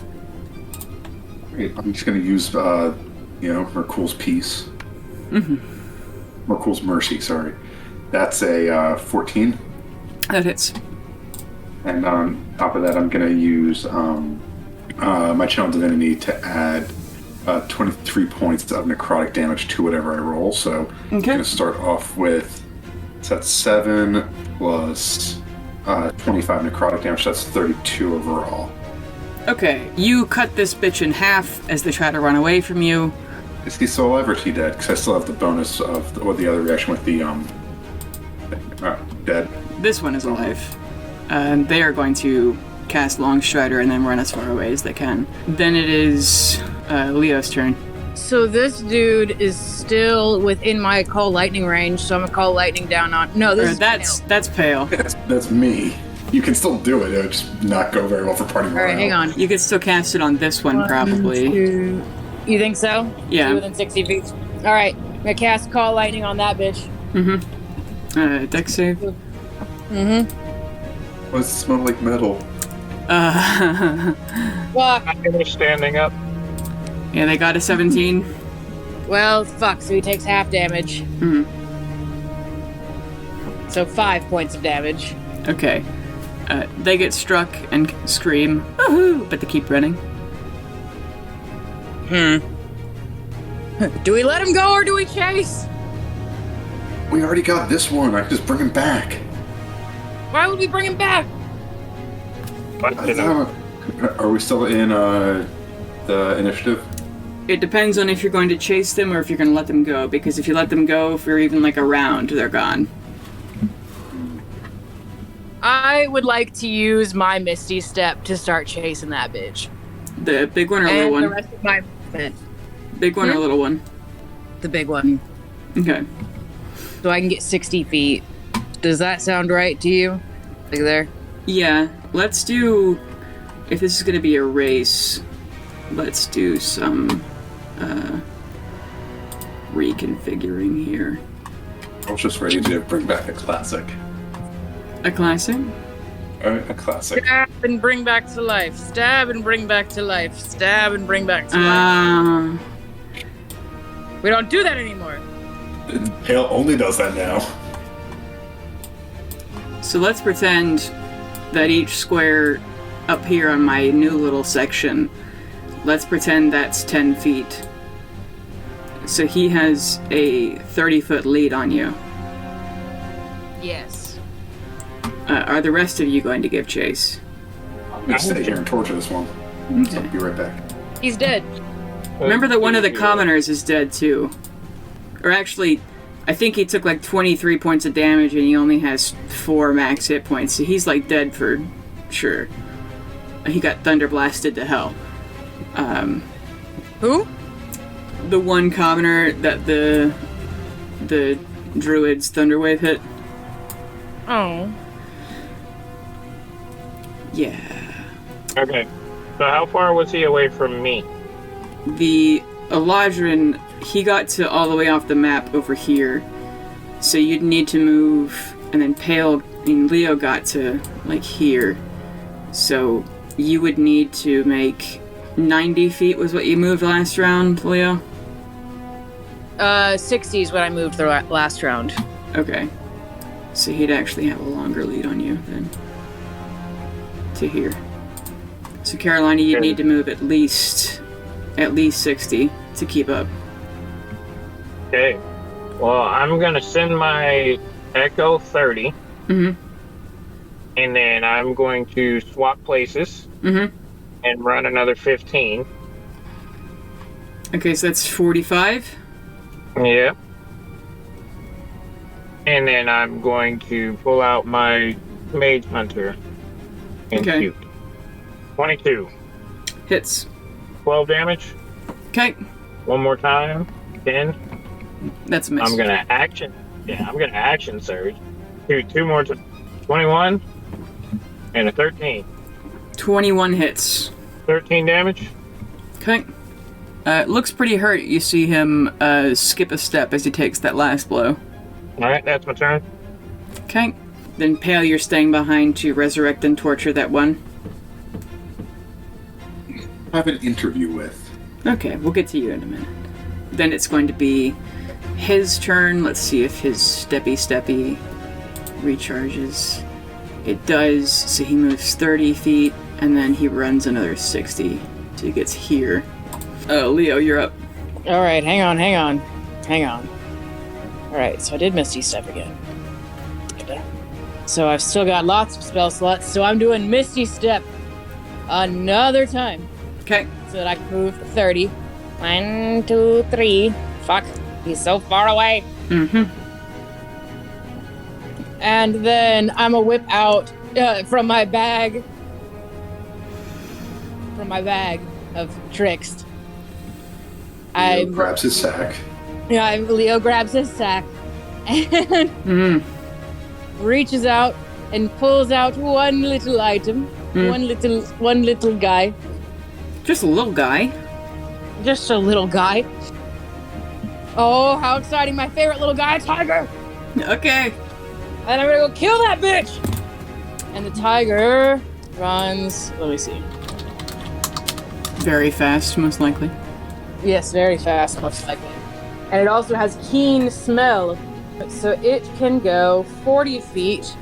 Great. I'm just going to use, Merkul's Peace. Mm-hmm. Merkul's Mercy, sorry. That's a 14. That hits. And on top of that, I'm going to use my Channel Divinity to add 23 points of necrotic damage to whatever I roll. So I'm going to start off with, so that's 7 plus 25 necrotic damage. That's 32 overall. Okay, you cut this bitch in half as they try to run away from you. Is he still alive or is he dead? Because I still have the bonus of the other reaction with the dead. This one is alive. They are going to cast Long Strider and then run as far away as they can. Then it is Leo's turn. So this dude is still within my call lightning range, so I'm gonna call lightning down on. No, this is that's Pale. That's me. You can still do it. It would just not go very well for party morale. All right, hang on. You could still cast it on this one, probably. 1, 2. You think so? Yeah. Within 60 feet. All right, I'm gonna cast call lightning on that bitch. Mm-hmm. Dex save. Mm-hmm. Why does it smell like metal? Fuck. I finished standing up. Yeah, they got a 17. Well, fuck. So he takes half damage. Mm-hmm. So 5 points of damage. Okay. They get struck and scream, "Woohoo!" but they keep running. Do we let him go or do we chase? We already got this one. I can just bring him back. Why would we bring him back? Are we still in the initiative? It depends on if you're going to chase them or if you're going to let them go. Because if you let them go for even like a round, they're gone. I would like to use my Misty Step to start chasing that bitch. The big one or little one? And the rest of my movement. Big one or little one? The big one. Okay. So I can get 60 feet. Does that sound right to you? Like there? Yeah. Let's do... If this is going to be a race, let's do some reconfiguring here. I was just ready to bring back a classic. A classic? A classic. Stab and bring back to life. Stab and bring back to life. Stab and bring back to life. We don't do that anymore. Hale only does that now. So let's pretend that each square up here on my new little section, let's pretend that's 10 feet. So he has a 30-foot lead on you. Yes. Are the rest of you going to give chase? I'm going to stay here and torture this one. Okay. I'll be right back. He's dead. Remember that one of the commoners is dead too. Or actually, I think he took like 23 points of damage and he only has 4 max hit points, so he's like dead for sure. He got thunder blasted to hell. Who? The one commoner that the druid's thunderwave hit. Oh. Yeah. Okay. So how far was he away from me? The Eladrin, he got to all the way off the map over here. So you'd need to move, and then Leo got to like here. So you would need to make 90 feet was what you moved last round, Leo? 60 is what I moved the last round. Okay. So he'd actually have a longer lead on you then. To here. So Carolina, you'd need to move at least 60 to keep up. Okay. Well, I'm gonna send my Echo 30. Mm-hmm. And then I'm going to swap places. Mm-hmm. And run another 15. Okay, so that's 45. Yeah. And then I'm going to pull out my Mage Hunter and shoot. 22. Hits. 12 damage. Okay. One more time. 10. That's a miss. I'm gonna action surge. Two more to 21 and a 13. 21 hits. 13 damage. Okay. Looks pretty hurt. You see him skip a step as he takes that last blow. Alright, that's my turn. Okay. Then Pale, you're staying behind to resurrect and torture that one. I have an interview with. Okay, we'll get to you in a minute. Then it's going to be his turn. Let's see if his steppy recharges. It does, so he moves 30 feet, and then he runs another 60, so he gets here. Leo, you're up. Alright, hang on. Alright, so I did Misty Step again. So I've still got lots of spell slots, so I'm doing Misty Step another time. Okay. So that I can move 30. 1, 2, 3. Fuck, he's so far away. Mm-hmm. And then I'm gonna whip out from my bag of tricks. Leo grabs his sack. Yeah, Leo grabs his sack and reaches out and pulls out one little item, one little guy. Just a little guy. Just a little guy. Oh, how exciting! My favorite little guy, tiger. Okay. And I'm gonna go kill that bitch! And the tiger runs, let me see. Very fast, most likely. Yes, very fast, most likely. And it also has keen smell. So it can go 40 feet.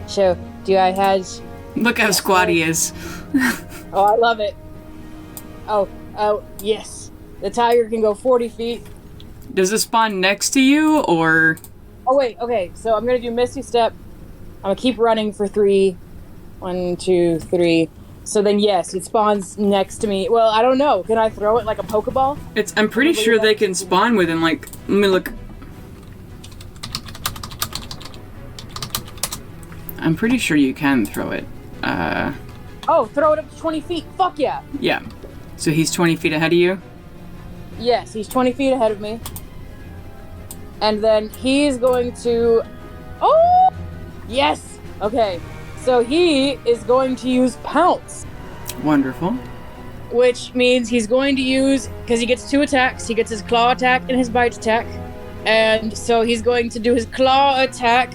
So, do I have... Look how squat he is. Oh, I love it. Oh, Oh, yes. The tiger can go 40 feet. Does it spawn next to you, or? Oh, wait, okay. So I'm going to do Misty Step. I'm going to keep running for 3. 1, 2, 3. So then, yes, it spawns next to me. Well, I don't know. Can I throw it like a Pokeball? I'm pretty sure they can spawn within, like, let me look. I'm pretty sure you can throw it. Oh, throw it up to 20 feet. Fuck yeah. Yeah. So he's 20 feet ahead of you? Yes, he's 20 feet ahead of me. And then he's going to... Oh! Yes! Okay. So he is going to use Pounce. Wonderful. Which means he's going to use... Because he gets 2 attacks. He gets his claw attack and his bite attack. And so he's going to do his claw attack.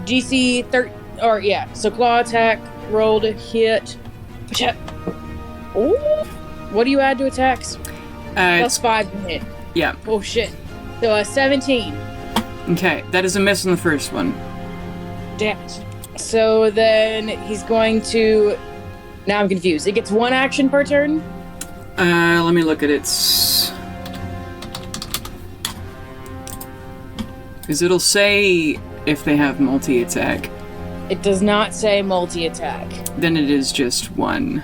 DC 13... Or, yeah. So claw attack. Roll to hit. Oh! What do you add to attacks? That's 5 to hit. Yeah. Oh, shit. So, 17. Okay, that is a miss on the first one. Damn it. So then he's going to... Now I'm confused. It gets 1 action per turn? Let me look at it. Because it'll say if they have multi-attack. It does not say multi-attack. Then it is just 1.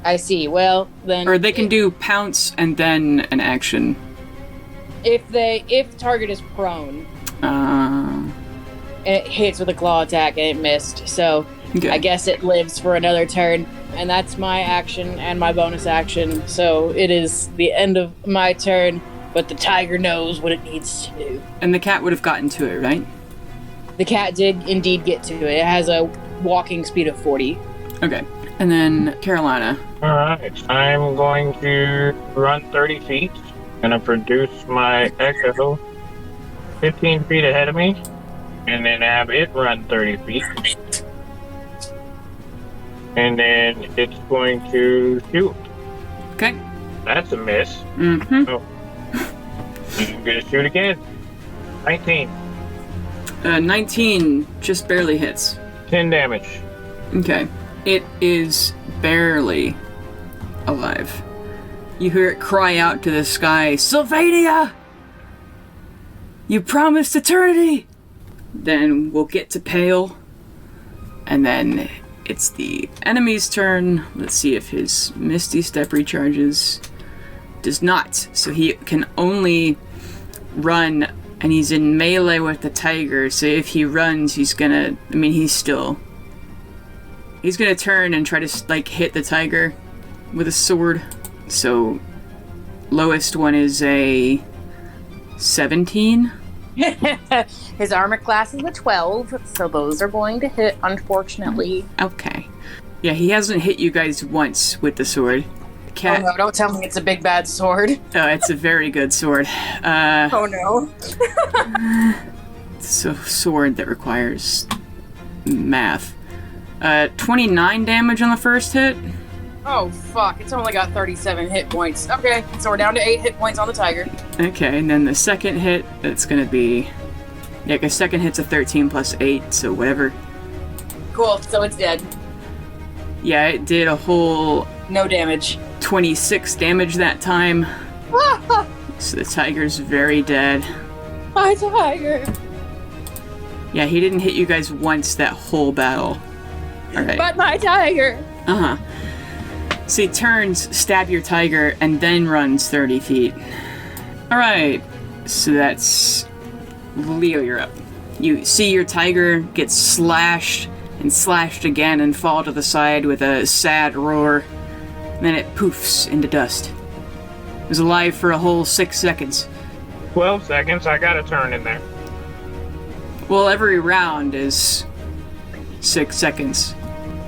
I see. Well, then... Or they can do pounce and then an action. If the target is prone, and it hits with a claw attack and it missed, so okay. I guess it lives for another turn, and that's my action and my bonus action, so it is the end of my turn, but the tiger knows what it needs to do. And the cat would have gotten to it, right? The cat did indeed get to it. It has a walking speed of 40. Okay. And then Carolina. Alright, I'm going to run 30 feet. Gonna produce my echo 15 feet ahead of me. And then have it run 30 feet. And then it's going to shoot. Okay. That's a miss. Mm-hmm. Oh. I'm gonna shoot again. 19. 19 just barely hits. 10 damage. Okay. It is barely alive. You hear it cry out to the sky, Sylvania! You promised eternity! Then we'll get to Pale. And then it's the enemy's turn. Let's see if his Misty Step recharges. Does not. So he can only run, and he's in melee with the tiger. So if he runs, he's gonna... I mean, he's gonna turn and try to, like, hit the tiger with a sword. So, lowest one is a 17. His armor class is a 12, so those are going to hit, unfortunately. Okay. Yeah, he hasn't hit you guys once with the sword. The cat... Oh no, don't tell me it's a big bad sword. Oh, it's a very good sword. Oh no. It's a sword that requires math. 29 damage on the first hit. Oh fuck, it's only got 37 hit points. Okay, so we're down to 8 hit points on the tiger. Okay, and then the second hit, it's gonna be... Yeah, because second hit's a 13 plus 8, so whatever. Cool, so it's dead. Yeah, it did a whole... No damage. 26 damage that time. So the tiger's very dead. My tiger. Yeah, he didn't hit you guys once that whole battle. Alright. But my tiger. Uh-huh. So he turns, stab your tiger, and then runs 30 feet. Alright. So that's... Leo, you're up. You see your tiger get slashed and slashed again and fall to the side with a sad roar. And then it poofs into dust. It was alive for a whole 6 seconds. 12 seconds, I got a turn in there. Well, every round is 6 seconds.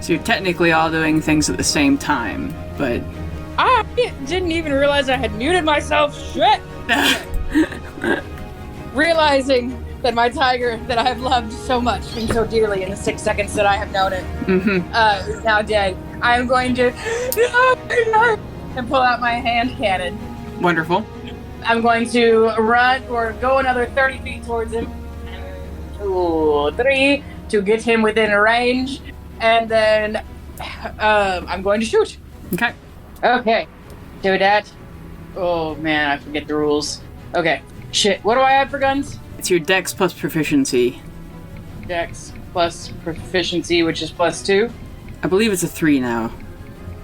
So you're technically all doing things at the same time, but... I didn't even realize I had muted myself. Shit! Realizing that my tiger that I have loved so much and so dearly in the 6 seconds that I have known it is now dead. I am going to and pull out my hand cannon. Wonderful. I'm going to run or go another 30 feet towards him. 2, 3 to get him within range. And then I'm going to shoot. Okay. Okay. Do that. Oh man, I forget the rules. Okay, shit. What do I add for guns? It's your dex plus proficiency. Dex plus proficiency, which is +2. I believe it's a 3 now.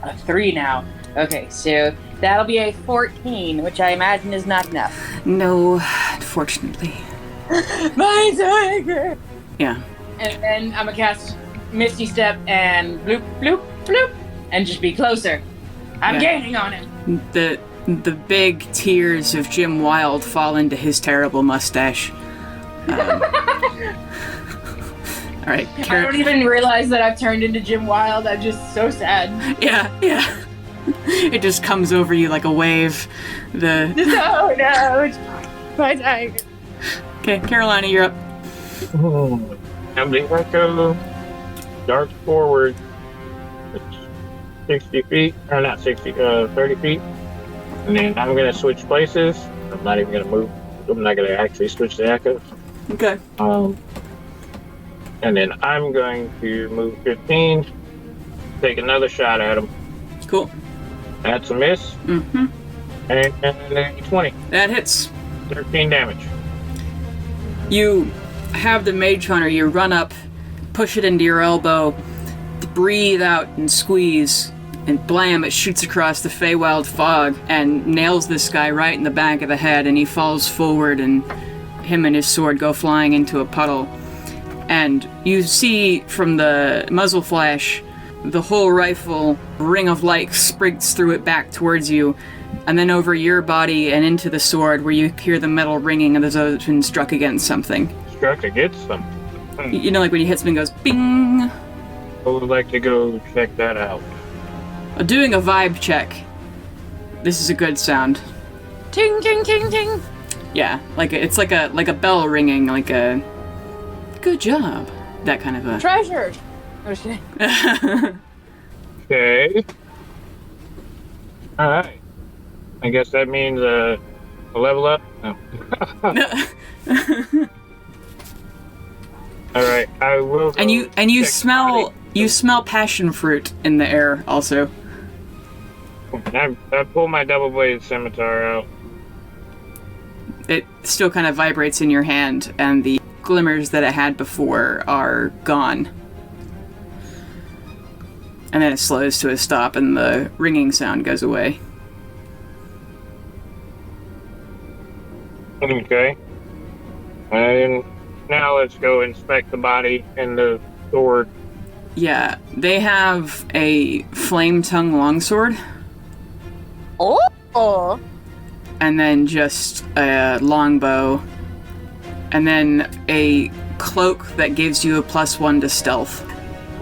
A 3 now. Okay, so that'll be a 14, which I imagine is not enough. No, unfortunately. My tiger! Yeah. And then I'm gonna cast Misty Step and bloop, bloop, bloop, and just be closer. I'm gaining on it. The big tears of Jim Wilde fall into his terrible mustache. All right. I don't even realize that I've turned into Jim Wilde. I'm just so sad. Yeah. It just comes over you like a wave. No, it's my tiger. Okay, Carolina, you're up. I'm going to go dart forward 60 feet, or not 60, 30 feet. And then I'm going to switch places. I'm not even going to move. I'm not going to actually switch the echoes. Okay. And then I'm going to move 15, take another shot at him. Cool. That's a miss. Mm-hmm. And then 20. That hits. 13 damage. You have the Mage Hunter, you run up, push it into your elbow, breathe out and squeeze, and blam, it shoots across the Feywild fog and nails this guy right in the back of the head, and he falls forward, and him and his sword go flying into a puddle. And you see from the muzzle flash, the whole rifle, ring of light sprigs through it back towards you, and then over your body and into the sword, where you hear the metal ringing as though it's been struck against something. Struck against something? You know, like when you hit something, it goes bing. I would like to go check that out. Doing a vibe check. This is a good sound. Ting, ting, ting, ting. Yeah, it's like a bell ringing, like a good job. That kind of a Treasure. Okay. Okay. Alright. I guess that means a level up? No. Alright, I will go And you check smell body. you smell passion fruit in the air also. I pull my double-bladed scimitar out. It still kind of vibrates in your hand, and the glimmers that it had before are gone. And then it slows to a stop, and the ringing sound goes away. Okay. And now let's go inspect the body and the sword. Yeah, they have a flame tongue longsword, Oh. and then just a longbow, and then a cloak that gives you a +1 to stealth.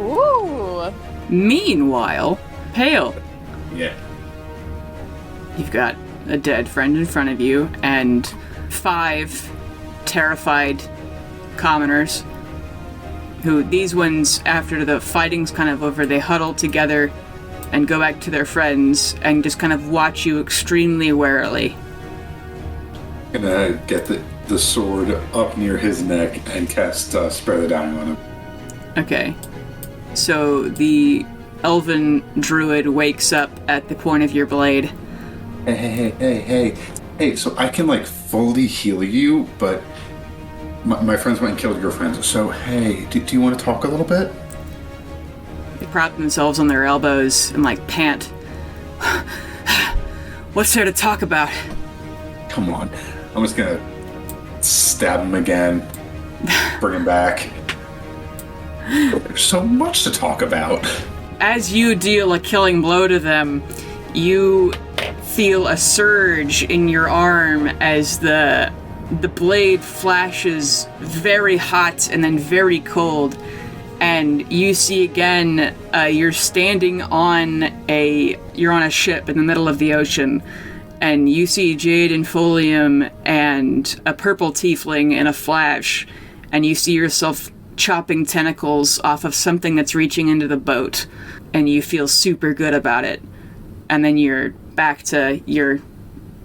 Ooh. Meanwhile, Pale, Yeah. you've got a dead friend in front of you, and 5 terrified commoners, who, these ones, after the fighting's kind of over, they huddle together and go back to their friends and just kind of watch you extremely warily. Gonna get the sword up near his neck and cast Spare the Dying on him. Okay. So the Elven Druid wakes up at the point of your blade. Hey, so I can, fully heal you, but my friends went and killed your friends. So, hey, do you want to talk a little bit? They prop themselves on their elbows and, pant. What's there to talk about? Come on. I'm just gonna stab him again, bring him back. There's so much to talk about. As you deal a killing blow to them, you feel a surge in your arm as the blade flashes very hot and then very cold, and you see again you're standing on a ship in the middle of the ocean, and you see Jade and Folium and a purple tiefling in a flash, and you see yourself chopping tentacles off of something that's reaching into the boat, and you feel super good about it. And then you're back to you're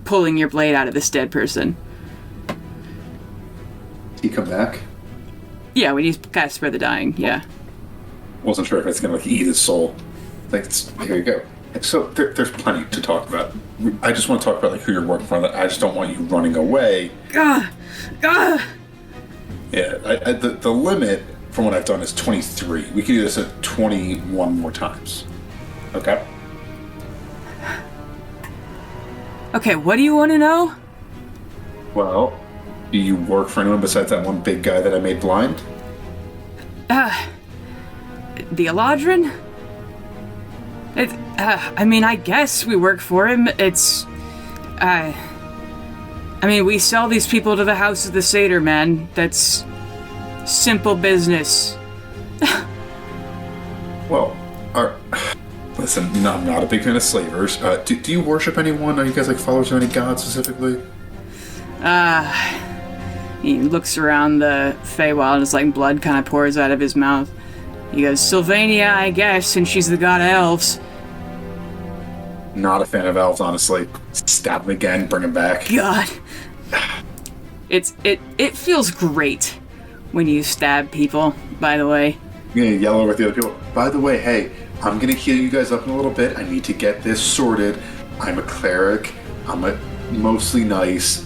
pulling your blade out of this dead person. He come back? Yeah, when you cast Spare the Dying, yeah. Wasn't sure if it's gonna eat his soul. Here you go. So there's plenty to talk about. I just want to talk about like who you're working for. I just don't want you running away. Ah! Ah! Yeah, the limit from what I've done is 23. We can do this at 21 more times. Okay? Okay, what do you want to know? Well, do you work for anyone besides that one big guy that I made blind? The Eladrin? I mean, I guess we work for him. We sell these people to the House of the Satyr, man. That's simple business. Well, listen, I'm not a big fan of slavers. Do you worship anyone? Are you guys like followers of any god specifically? He looks around the Feywild and it's like blood kind of pours out of his mouth. He goes, Sylvania, I guess, and she's the god of elves. Not a fan of elves, honestly. Stab him again, bring him back. God. It feels great when you stab people, by the way. You're gonna yell over at the other people. By the way, hey, I'm gonna heal you guys up in a little bit. I need to get this sorted. I'm a cleric. I'm mostly nice.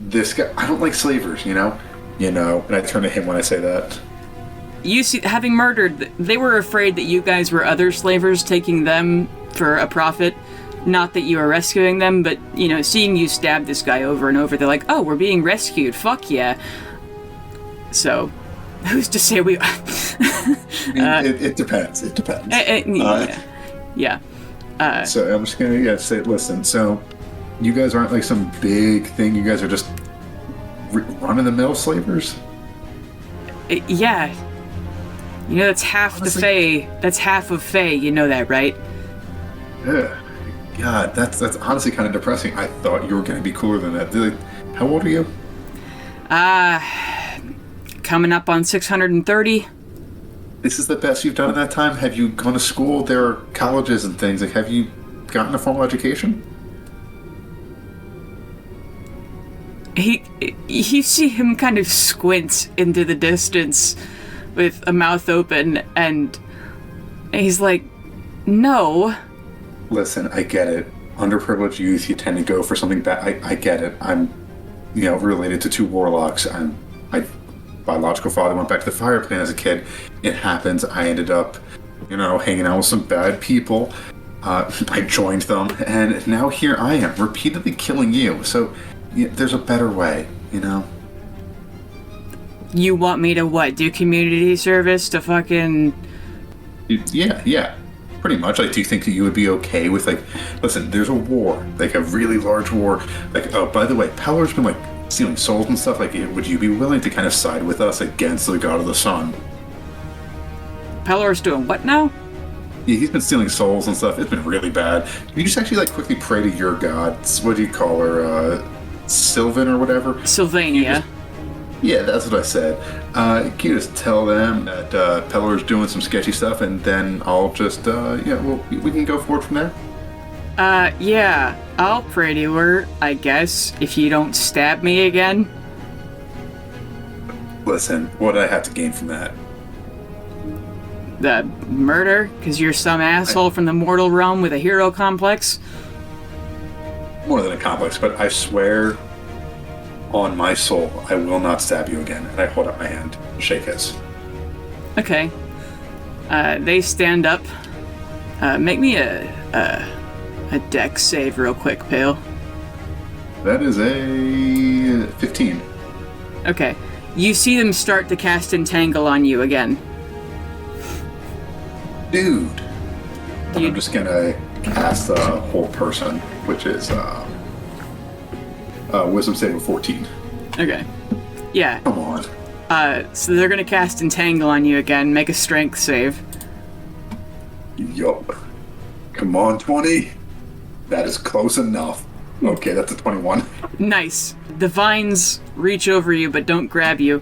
This guy, I don't like slavers, you know? And I turn to him when I say that. You see, having murdered, they were afraid that you guys were other slavers taking them for a profit. Not that you were rescuing them, but, seeing you stab this guy over and over, they're like, oh, we're being rescued, fuck yeah. So, who's to say we... It depends. It depends. Yeah. So I'm just gonna say, listen. So you guys aren't like some big thing. You guys are just run-of-the-mill slavers. Yeah. That's half Honestly, the Fae. That's half of Fae. You know that, right? Yeah. God, that's honestly kind of depressing. I thought you were gonna be cooler than that. How old are you? Coming up on 630. This is the best you've done in that time? Have you gone to school? There are colleges and things. Like, have you gotten a formal education? You see him kind of squint into the distance with a mouth open, and he's like, no. Listen, I get it. Underprivileged youth, you tend to go for something bad. I get it. I'm, related to 2 warlocks. My biological father went back to the fire plant as a kid. It happens. I ended up, hanging out with some bad people. I joined them, and now here I am, repeatedly killing you. So, there's a better way, You want me to what? Do community service to fucking... Yeah. Pretty much. Like, do you think that you would be okay with, like, listen, there's a war, like a really large war. Like, oh, by the way, Pelor's been, like, stealing souls and stuff. Like, would you be willing to kind of side with us against the god of the sun? Pelor's doing what now? Yeah, he's been stealing souls and stuff. It's been really bad. You just actually, like, quickly pray to your god. What do you call her? Sylvan or whatever? Sylvania. Yeah, that's what I said. Can you just tell them that Pelor's doing some sketchy stuff, and then I'll just, we can go forward from there? Yeah. I'll pray to her, I guess, if you don't stab me again. Listen, what do I have to gain from that? The murder? Because you're some asshole from the mortal realm with a hero complex? More than a complex, but I swear on my soul, I will not stab you again. And I hold up my hand and shake his. Okay. They stand up. Make me a dex save real quick, Pale. That is a 15. Okay. You see them start to cast Entangle on you again. Dude. I'm just gonna cast the whole person, which is wisdom save of 14. Okay. Yeah. Come on. So they're gonna cast Entangle on you again. Make a strength save. Yup. Come on, 20. That is close enough. Okay, that's a 21. Nice. The vines reach over you but don't grab you.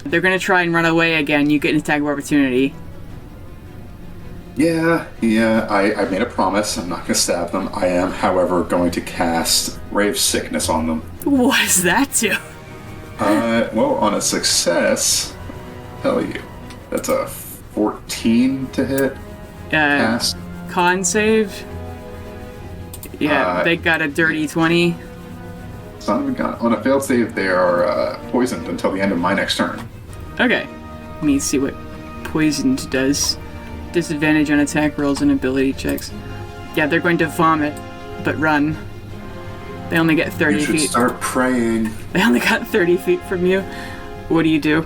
They're gonna try and run away again. You get an attack of opportunity. Yeah, I made a promise. I'm not going to stab them. I am, however, going to cast Ray of Sickness on them. What does that do? Well, on a success, I'll tell you, that's a 14 to hit. Cast. con save. Yeah, they got a dirty 20. On a failed save, they are poisoned until the end of my next turn. Okay. Let me see what poisoned does. Disadvantage on attack rolls and ability checks. Yeah, they're going to vomit, but run. They only get 30 feet. You should start praying. They only got 30 feet from you. What do you do?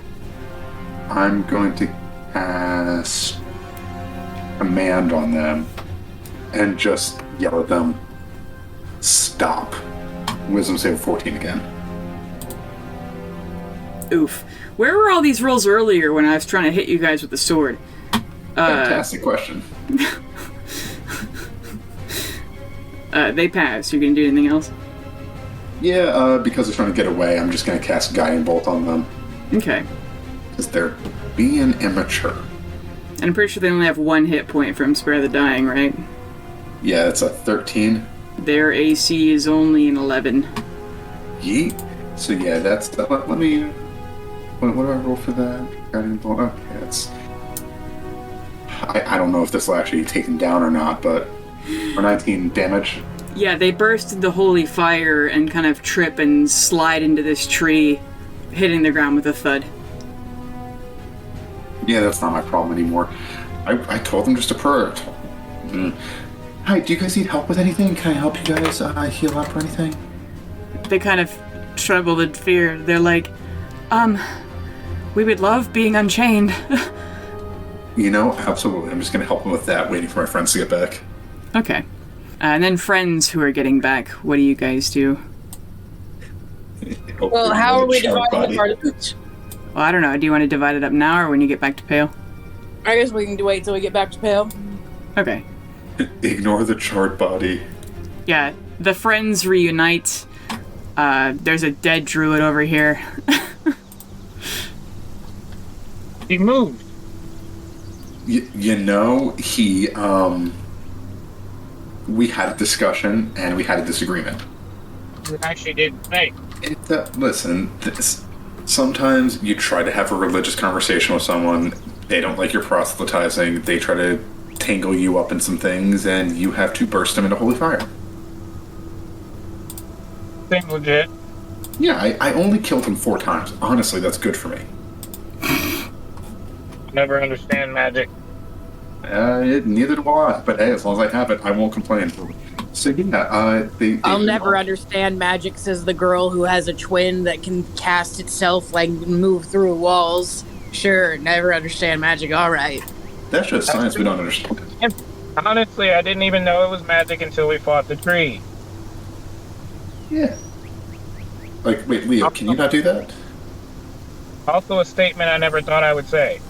I'm going to cast command on them and just yell at them. Stop. Wisdom save 14 again. Oof. Where were all these rolls earlier when I was trying to hit you guys with the sword? Fantastic question. They pass. You gonna do anything else? Yeah, because they're trying to get away, I'm just going to cast Guiding Bolt on them. Okay. Because they're being immature. And I'm pretty sure they only have 1 hit point from Spare the Dying, right? Yeah, it's a 13. Their AC is only an 11. Yeet. So yeah, that's... Let me... What do I roll for that? Guiding Bolt? Okay, it's... I don't know if this will actually take them down or not, but... For 19 damage. Yeah, they burst into holy fire and kind of trip and slide into this tree, hitting the ground with a thud. Yeah, that's not my problem anymore. I told them just to purr. Hi, do you guys need help with anything? Can I help you guys heal up or anything? They kind of trembled in fear. They're like, we would love being unchained. You know, absolutely. I'm just going to help them with that, waiting for my friends to get back. Okay. And then friends who are getting back, what do you guys do? Well, how are we dividing the party? Well, I don't know. Do you want to divide it up now or when you get back to Pale? I guess we can wait till we get back to Pale. Okay. Ignore the charred body. Yeah, the friends reunite. There's a dead druid over here. He moved. You know, we had a discussion and we had a disagreement. He actually did say. Listen, sometimes you try to have a religious conversation with someone, they don't like your proselytizing, they try to tangle you up in some things, and you have to burst them into holy fire. Seems legit. Yeah, I only killed him 4 times. Honestly, that's good for me. Never understand magic. Neither do I, but hey, as long as I have it, I won't complain. So yeah, I'll never understand magic, says the girl who has a twin that can cast itself, like, move through walls. Sure, never understand magic, alright. That's just science we don't understand. Honestly, I didn't even know it was magic until we fought the tree. Yeah. Like, wait, Leo, can you not do that? Also a statement I never thought I would say.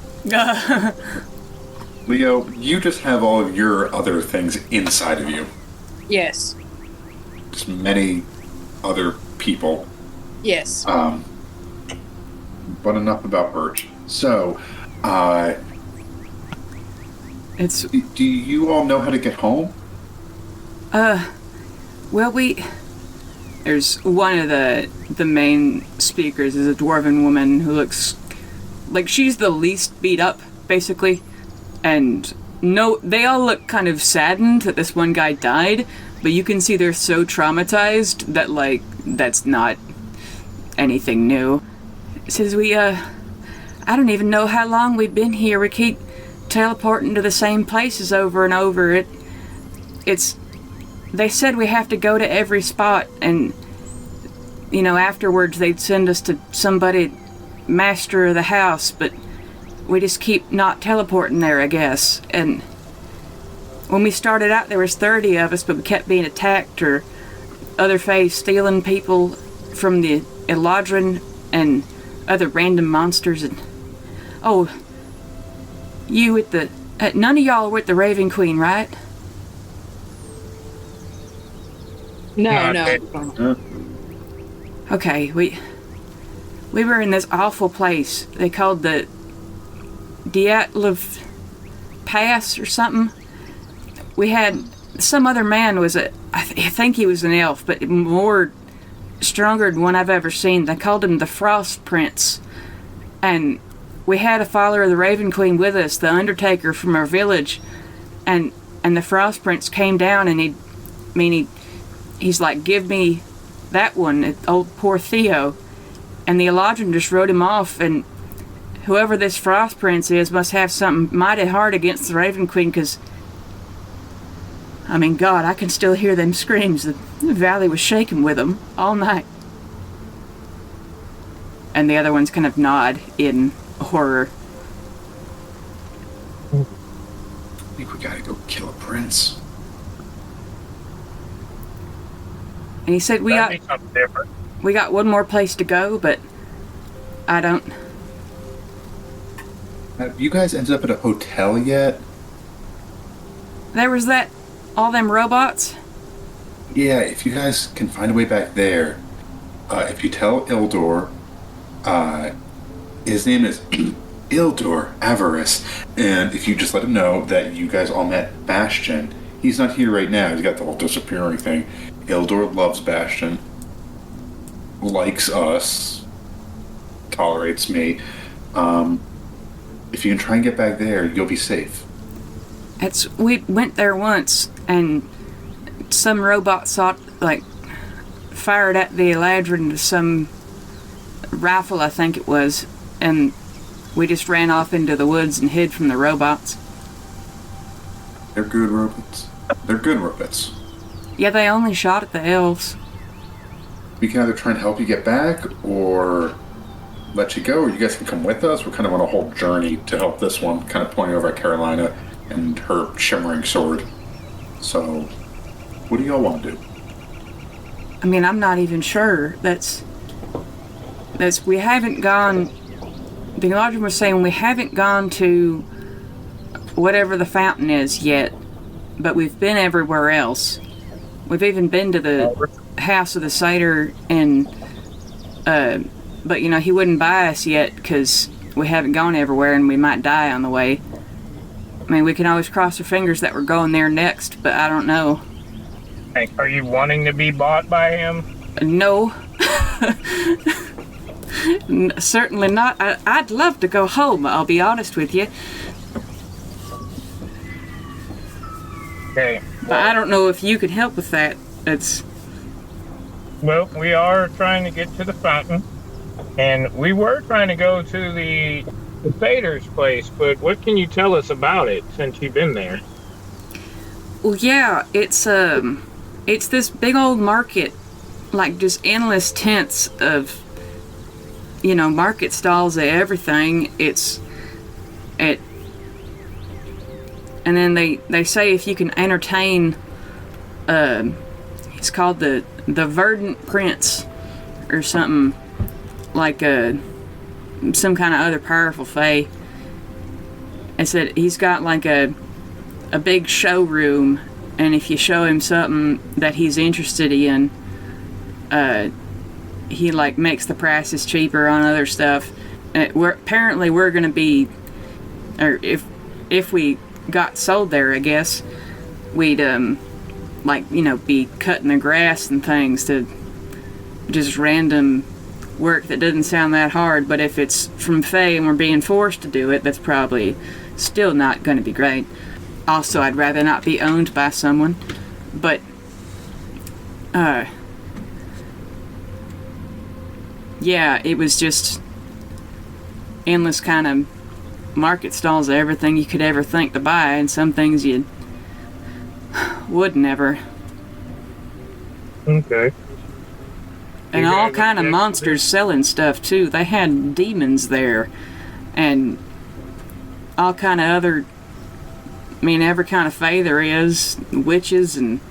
Leo, you just have all of your other things inside of you. Yes. Just many other people. Yes. But enough about Birch. So, do you all know how to get home? Well, there's one of the main speakers is a dwarven woman who looks like she's the least beat up, basically. And no, they all look kind of saddened that this one guy died, but you can see they're so traumatized that, like, that's not anything new. It says I don't even know how long we've been here. We keep teleporting to the same places over and over. They said we have to go to every spot, and, you know, afterwards they'd send us to somebody, master of the house, but we just keep not teleporting there, I guess. And when we started out, there was 30 of us, but we kept being attacked, or other fae stealing people from the Eladrin and other random monsters. And you with the none of y'all were with the Raven Queen, right? No. Okay, we were in this awful place they called the Dyatlov Pass or something. We had some other man I think he was an elf, but more stronger than one I've ever seen. They called him the Frost Prince. And we had a follower of the Raven Queen with us, the Undertaker from our village. And And the Frost Prince came down and he's like, give me that one, old poor Theo. And the Eladrin just wrote him off, and whoever this Frost Prince is must have something mighty hard against the Raven Queen, because, I mean, God, I can still hear them screams. The valley was shaking with them all night. And the other ones kind of nod in horror. I think we gotta go kill a prince. And he said we got one more place to go, but I don't... Have you guys ended up at a hotel yet? There was all them robots? Yeah, if you guys can find a way back there, if you tell Ildor, his name is Ildor Avarice, and if you just let him know that you guys all met Bastion, he's not here right now, he's got the whole disappearing thing. Ildor loves Bastion, likes us, tolerates me. If you can try and get back there, you'll be safe. We went there once, and some robot fired at the Eladrin with some rifle, I think it was, and we just ran off into the woods and hid from the robots. They're good robots. They're good robots. Yeah, they only shot at the elves. We can either try and help you get back, or let you go, or you guys can come with us. We're kind of on a whole journey to help this one, kind of pointing over at Carolina and her shimmering sword. So, what do y'all want to do? I mean, I'm not even sure. We haven't gone... The Eladrin was saying we haven't gone to whatever the fountain is yet, but we've been everywhere else. We've even been to the house of the satyr, and but he wouldn't buy us yet because we haven't gone everywhere and we might die on the way. I mean, we can always cross our fingers that we're going there next, but I don't know. Hey, are you wanting to be bought by him? No. Certainly not. I'd love to go home, I'll be honest with you. Okay. But I don't know if you could help with that. Well, we are trying to get to the fountain, and we were trying to go to the satyr's place, but what can you tell us about it since you've been there? Well, yeah, it's this big old market, like just endless tents of, market stalls of everything. And then they say if you can entertain, it's called the Verdant Prince, or something, like some kind of other powerful fae. It said he's got like a big showroom, and if you show him something that he's interested in, he makes the prices cheaper on other stuff. We're going to be, or if we got sold there, I guess we'd be cutting the grass and things, to just random work that doesn't sound that hard. But if it's from Faye and we're being forced to do it, that's probably still not going to be great. Also, I'd rather not be owned by someone, but yeah, it was just endless kind of market stalls of everything you could ever think to buy, and some things you would never. Okay. And all kind of monsters selling stuff too. They had demons there, and all kind of other, every kind of fae there is, witches and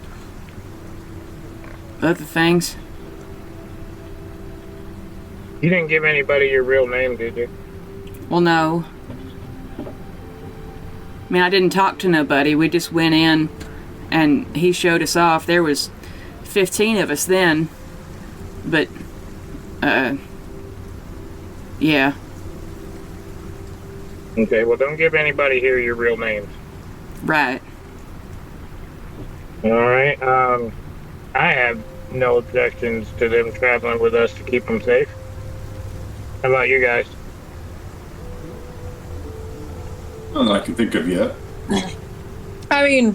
other things. You didn't give anybody your real name, did you? Well, no. I didn't talk to nobody. We just went in, and he showed us off. There was 15 of us then, but, yeah. Okay, well, don't give anybody here your real names. Right. All right. I have no objections to them traveling with us to keep them safe. How about you guys? None that I can think of yet. I mean,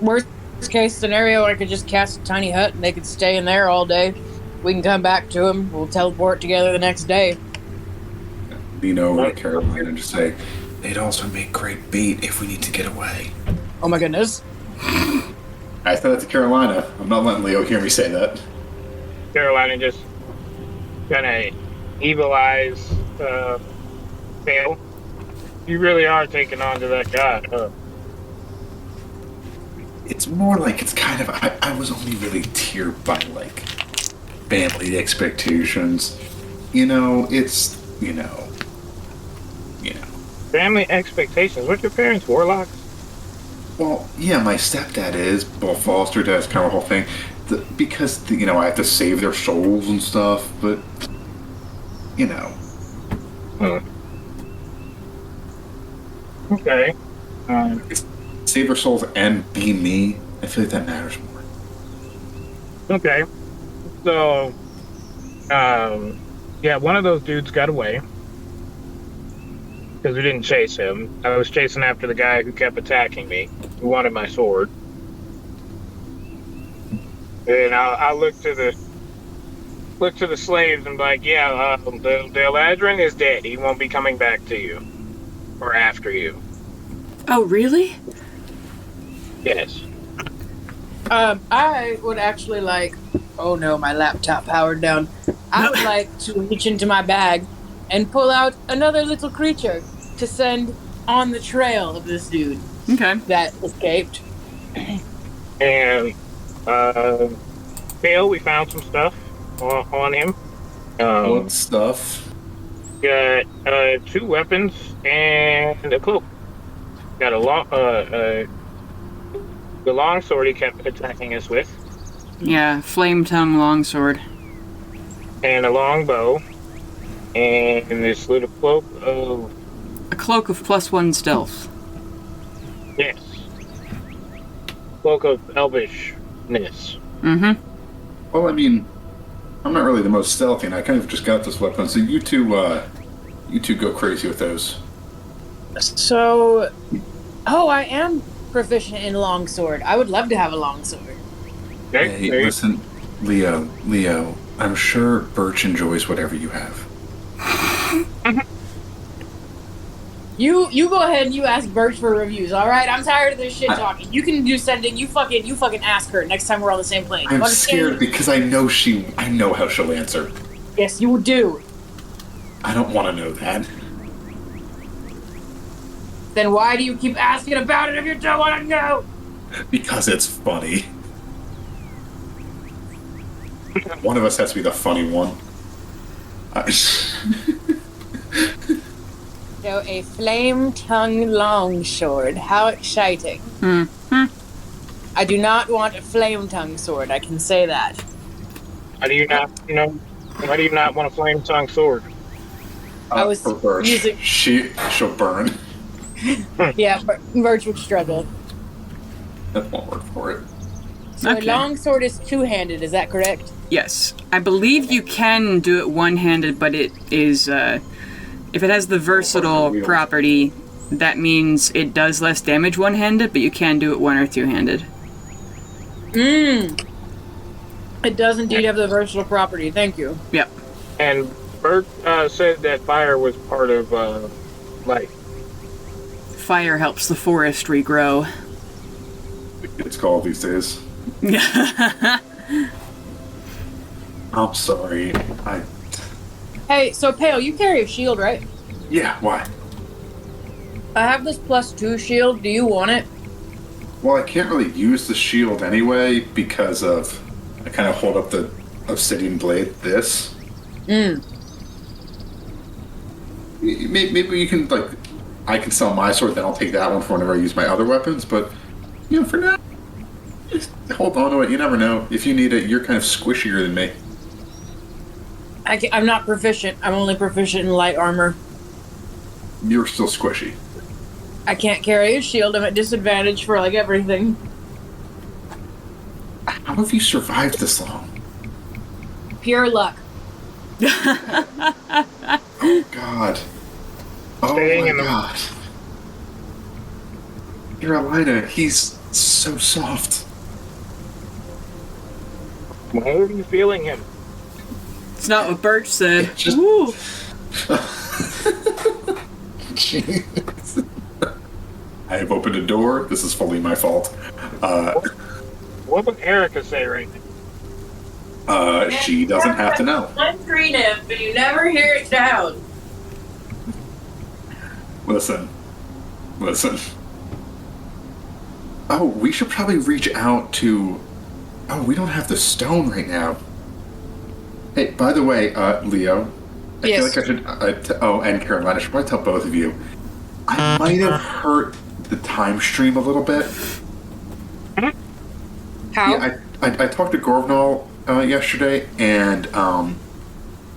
worst case scenario, I could just cast a tiny hut and they could stay in there all day. We can come back to them. We'll teleport together the next day. Lean over to Caroline and just say, they'd also make great bait if we need to get away. Oh my goodness. I said that to Carolina. I'm not letting Leo hear me say that. Carolina just kind of evil eyes Fail. You really are taking on to that guy, huh? It's more like it's kind of, I was only really tiered by, like, family expectations. You know, it's, you know. Family expectations? What, your parents warlocks? Well, yeah, my stepdad is, well, foster dad's kind of a whole thing. Because, you know, I have to save their souls and stuff, but, you know. Okay. Save their souls and be me, I feel like that matters more. Okay. So, yeah, one of those dudes got away. Because we didn't chase him. I was chasing after the guy who kept attacking me, who wanted my sword. And I look to the slaves and be like, yeah, the Eladrin is dead. He won't be coming back to you. Or after you. Oh, really? Yes. I would actually like... Oh no, my laptop powered down. I would like to reach into my bag and pull out another little creature to send on the trail of this dude. Okay. That escaped. And, Phil, we found some stuff on him. What stuff? Got, 2 weapons and a cloak. Got a long, the long sword he kept attacking us with. Yeah, flame tongue longsword. And a long bow. And this little cloak of... A cloak of +1 stealth. Yes. Cloak of elvishness. Mm-hmm. Well, I mean, I'm not really the most stealthy, and I kind of just got this weapon, so you two go crazy with those. So... Oh, I am proficient in longsword. I would love to have a longsword. Okay, Hey, listen, Leo, I'm sure Birch enjoys whatever you have. You go ahead and you ask Birch for reviews, alright? I'm tired of this shit talking. You can do sending, you fucking ask her next time we're on the same plane. I'm scared because I know how she'll answer. Yes, you do. I don't want to know that. Then why do you keep asking about it if you don't want to know? Because it's funny. One of us has to be the funny one. So a flame-tongue longsword. How exciting. Mm-hmm. I do not want a flame-tongue sword, I can say that. Why do you not want a flame-tongue sword? I was for Birch. using... She'll burn. Yeah, Birch would struggle. That won't work for it. So Okay. a longsword is two-handed, is that correct? Yes. I believe you can do it one-handed, but it is, if it has the versatile property, that means it does less damage one-handed, but you can do it one- or two-handed. It does indeed have the versatile property, thank you. Yep. And Bert said that fire was part of life. Fire helps the forest regrow. It's called these days. I'm sorry. Hey, so Pale, you carry a shield, right? Yeah, why? I have this +2 shield, do you want it? Well, I can't really use the shield anyway because of... I kind of hold up the obsidian blade, this. Maybe you can, like... I can sell my sword, then I'll take that one for whenever I use my other weapons, but... You know, for now... Just hold on to it, you never know. If you need it, you're kind of squishier than me. I'm not proficient. I'm only proficient in light armor. You're still squishy. I can't carry a shield. I'm at disadvantage for, like, everything. How have you survived this long? Pure luck. Oh, God. Oh, Staying my in the- God. Carolina, he's so soft. Why are you feeling him? It's not what Birch said. Just- Woo. Jeez. I have opened a door. This is fully my fault. What would Erica say right now? She doesn't have to know. One tree nymph, but you never hear it down. Listen. Oh, we should probably reach out to... Oh, we don't have the stone right now. Hey, by the way, Leo. I feel like I should... and Carolina, I should probably tell both of you. I might have hurt the time stream a little bit. How? Yeah, I talked to Gorvnal yesterday, and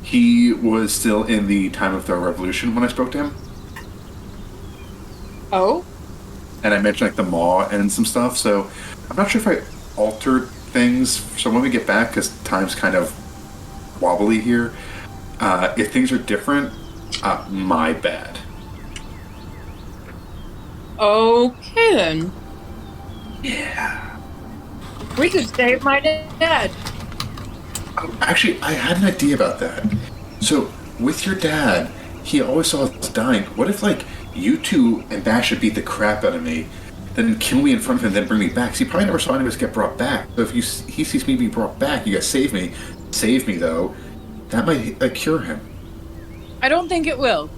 he was still in the time of the revolution when I spoke to him. Oh? And I mentioned like the maw and some stuff, so I'm not sure if I altered things. So when we get back, because time's kind of wobbly here, if things are different, my bad. Okay then. Yeah. We could save my dad. Actually, I had an idea about that. So, with your dad, he always saw us dying. What if, like, you two and Basha beat the crap out of me, then kill me in front of him, then bring me back? 'Cause he probably never saw any of us get brought back. So if he sees me be brought back, you guys save me, though, that might cure him. I don't think it will.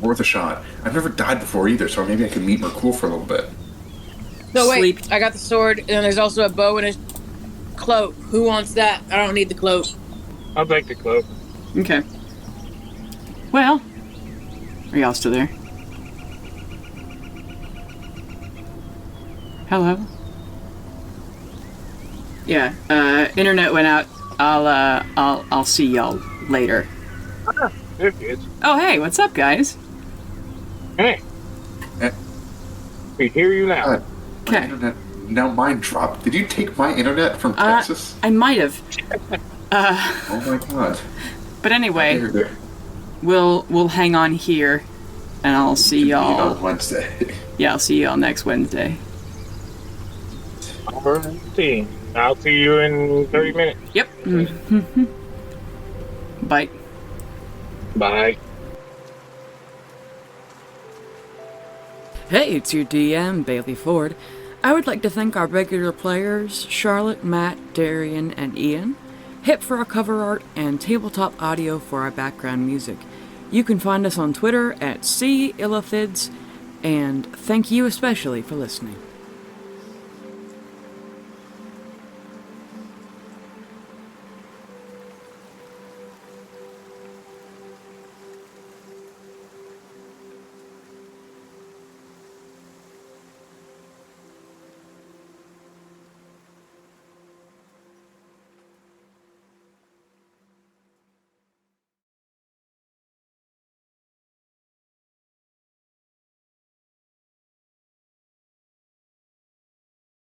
Worth a shot. I've never died before either, so maybe I can meet Mercool for a little bit. No, wait. Sleep. I got the sword, and then there's also a bow and a cloak. Who wants that? I don't need the cloak. I'll take the cloak. Okay. Well, are y'all still there? Hello? Yeah, internet went out. I'll see y'all later. Ah, there it is. Oh, hey, what's up, guys? Hey. Eh. We hear you now. My Okay. internet, now mine dropped. Did you take my internet from Texas? I might have. Oh my god. But anyway, Here, we'll hang on here, and I'll see y'all. on Wednesday. Yeah, I'll see y'all next Wednesday. Alrighty. I'll see you in 30 minutes. Yep. Bye. Bye. Hey, it's your DM, Bailey Ford. I would like to thank our regular players, Charlotte, Matt, Darian, and Ian, Hip for our cover art, and Tabletop Audio for our background music. You can find us on Twitter at @Illithids, and thank you especially for listening.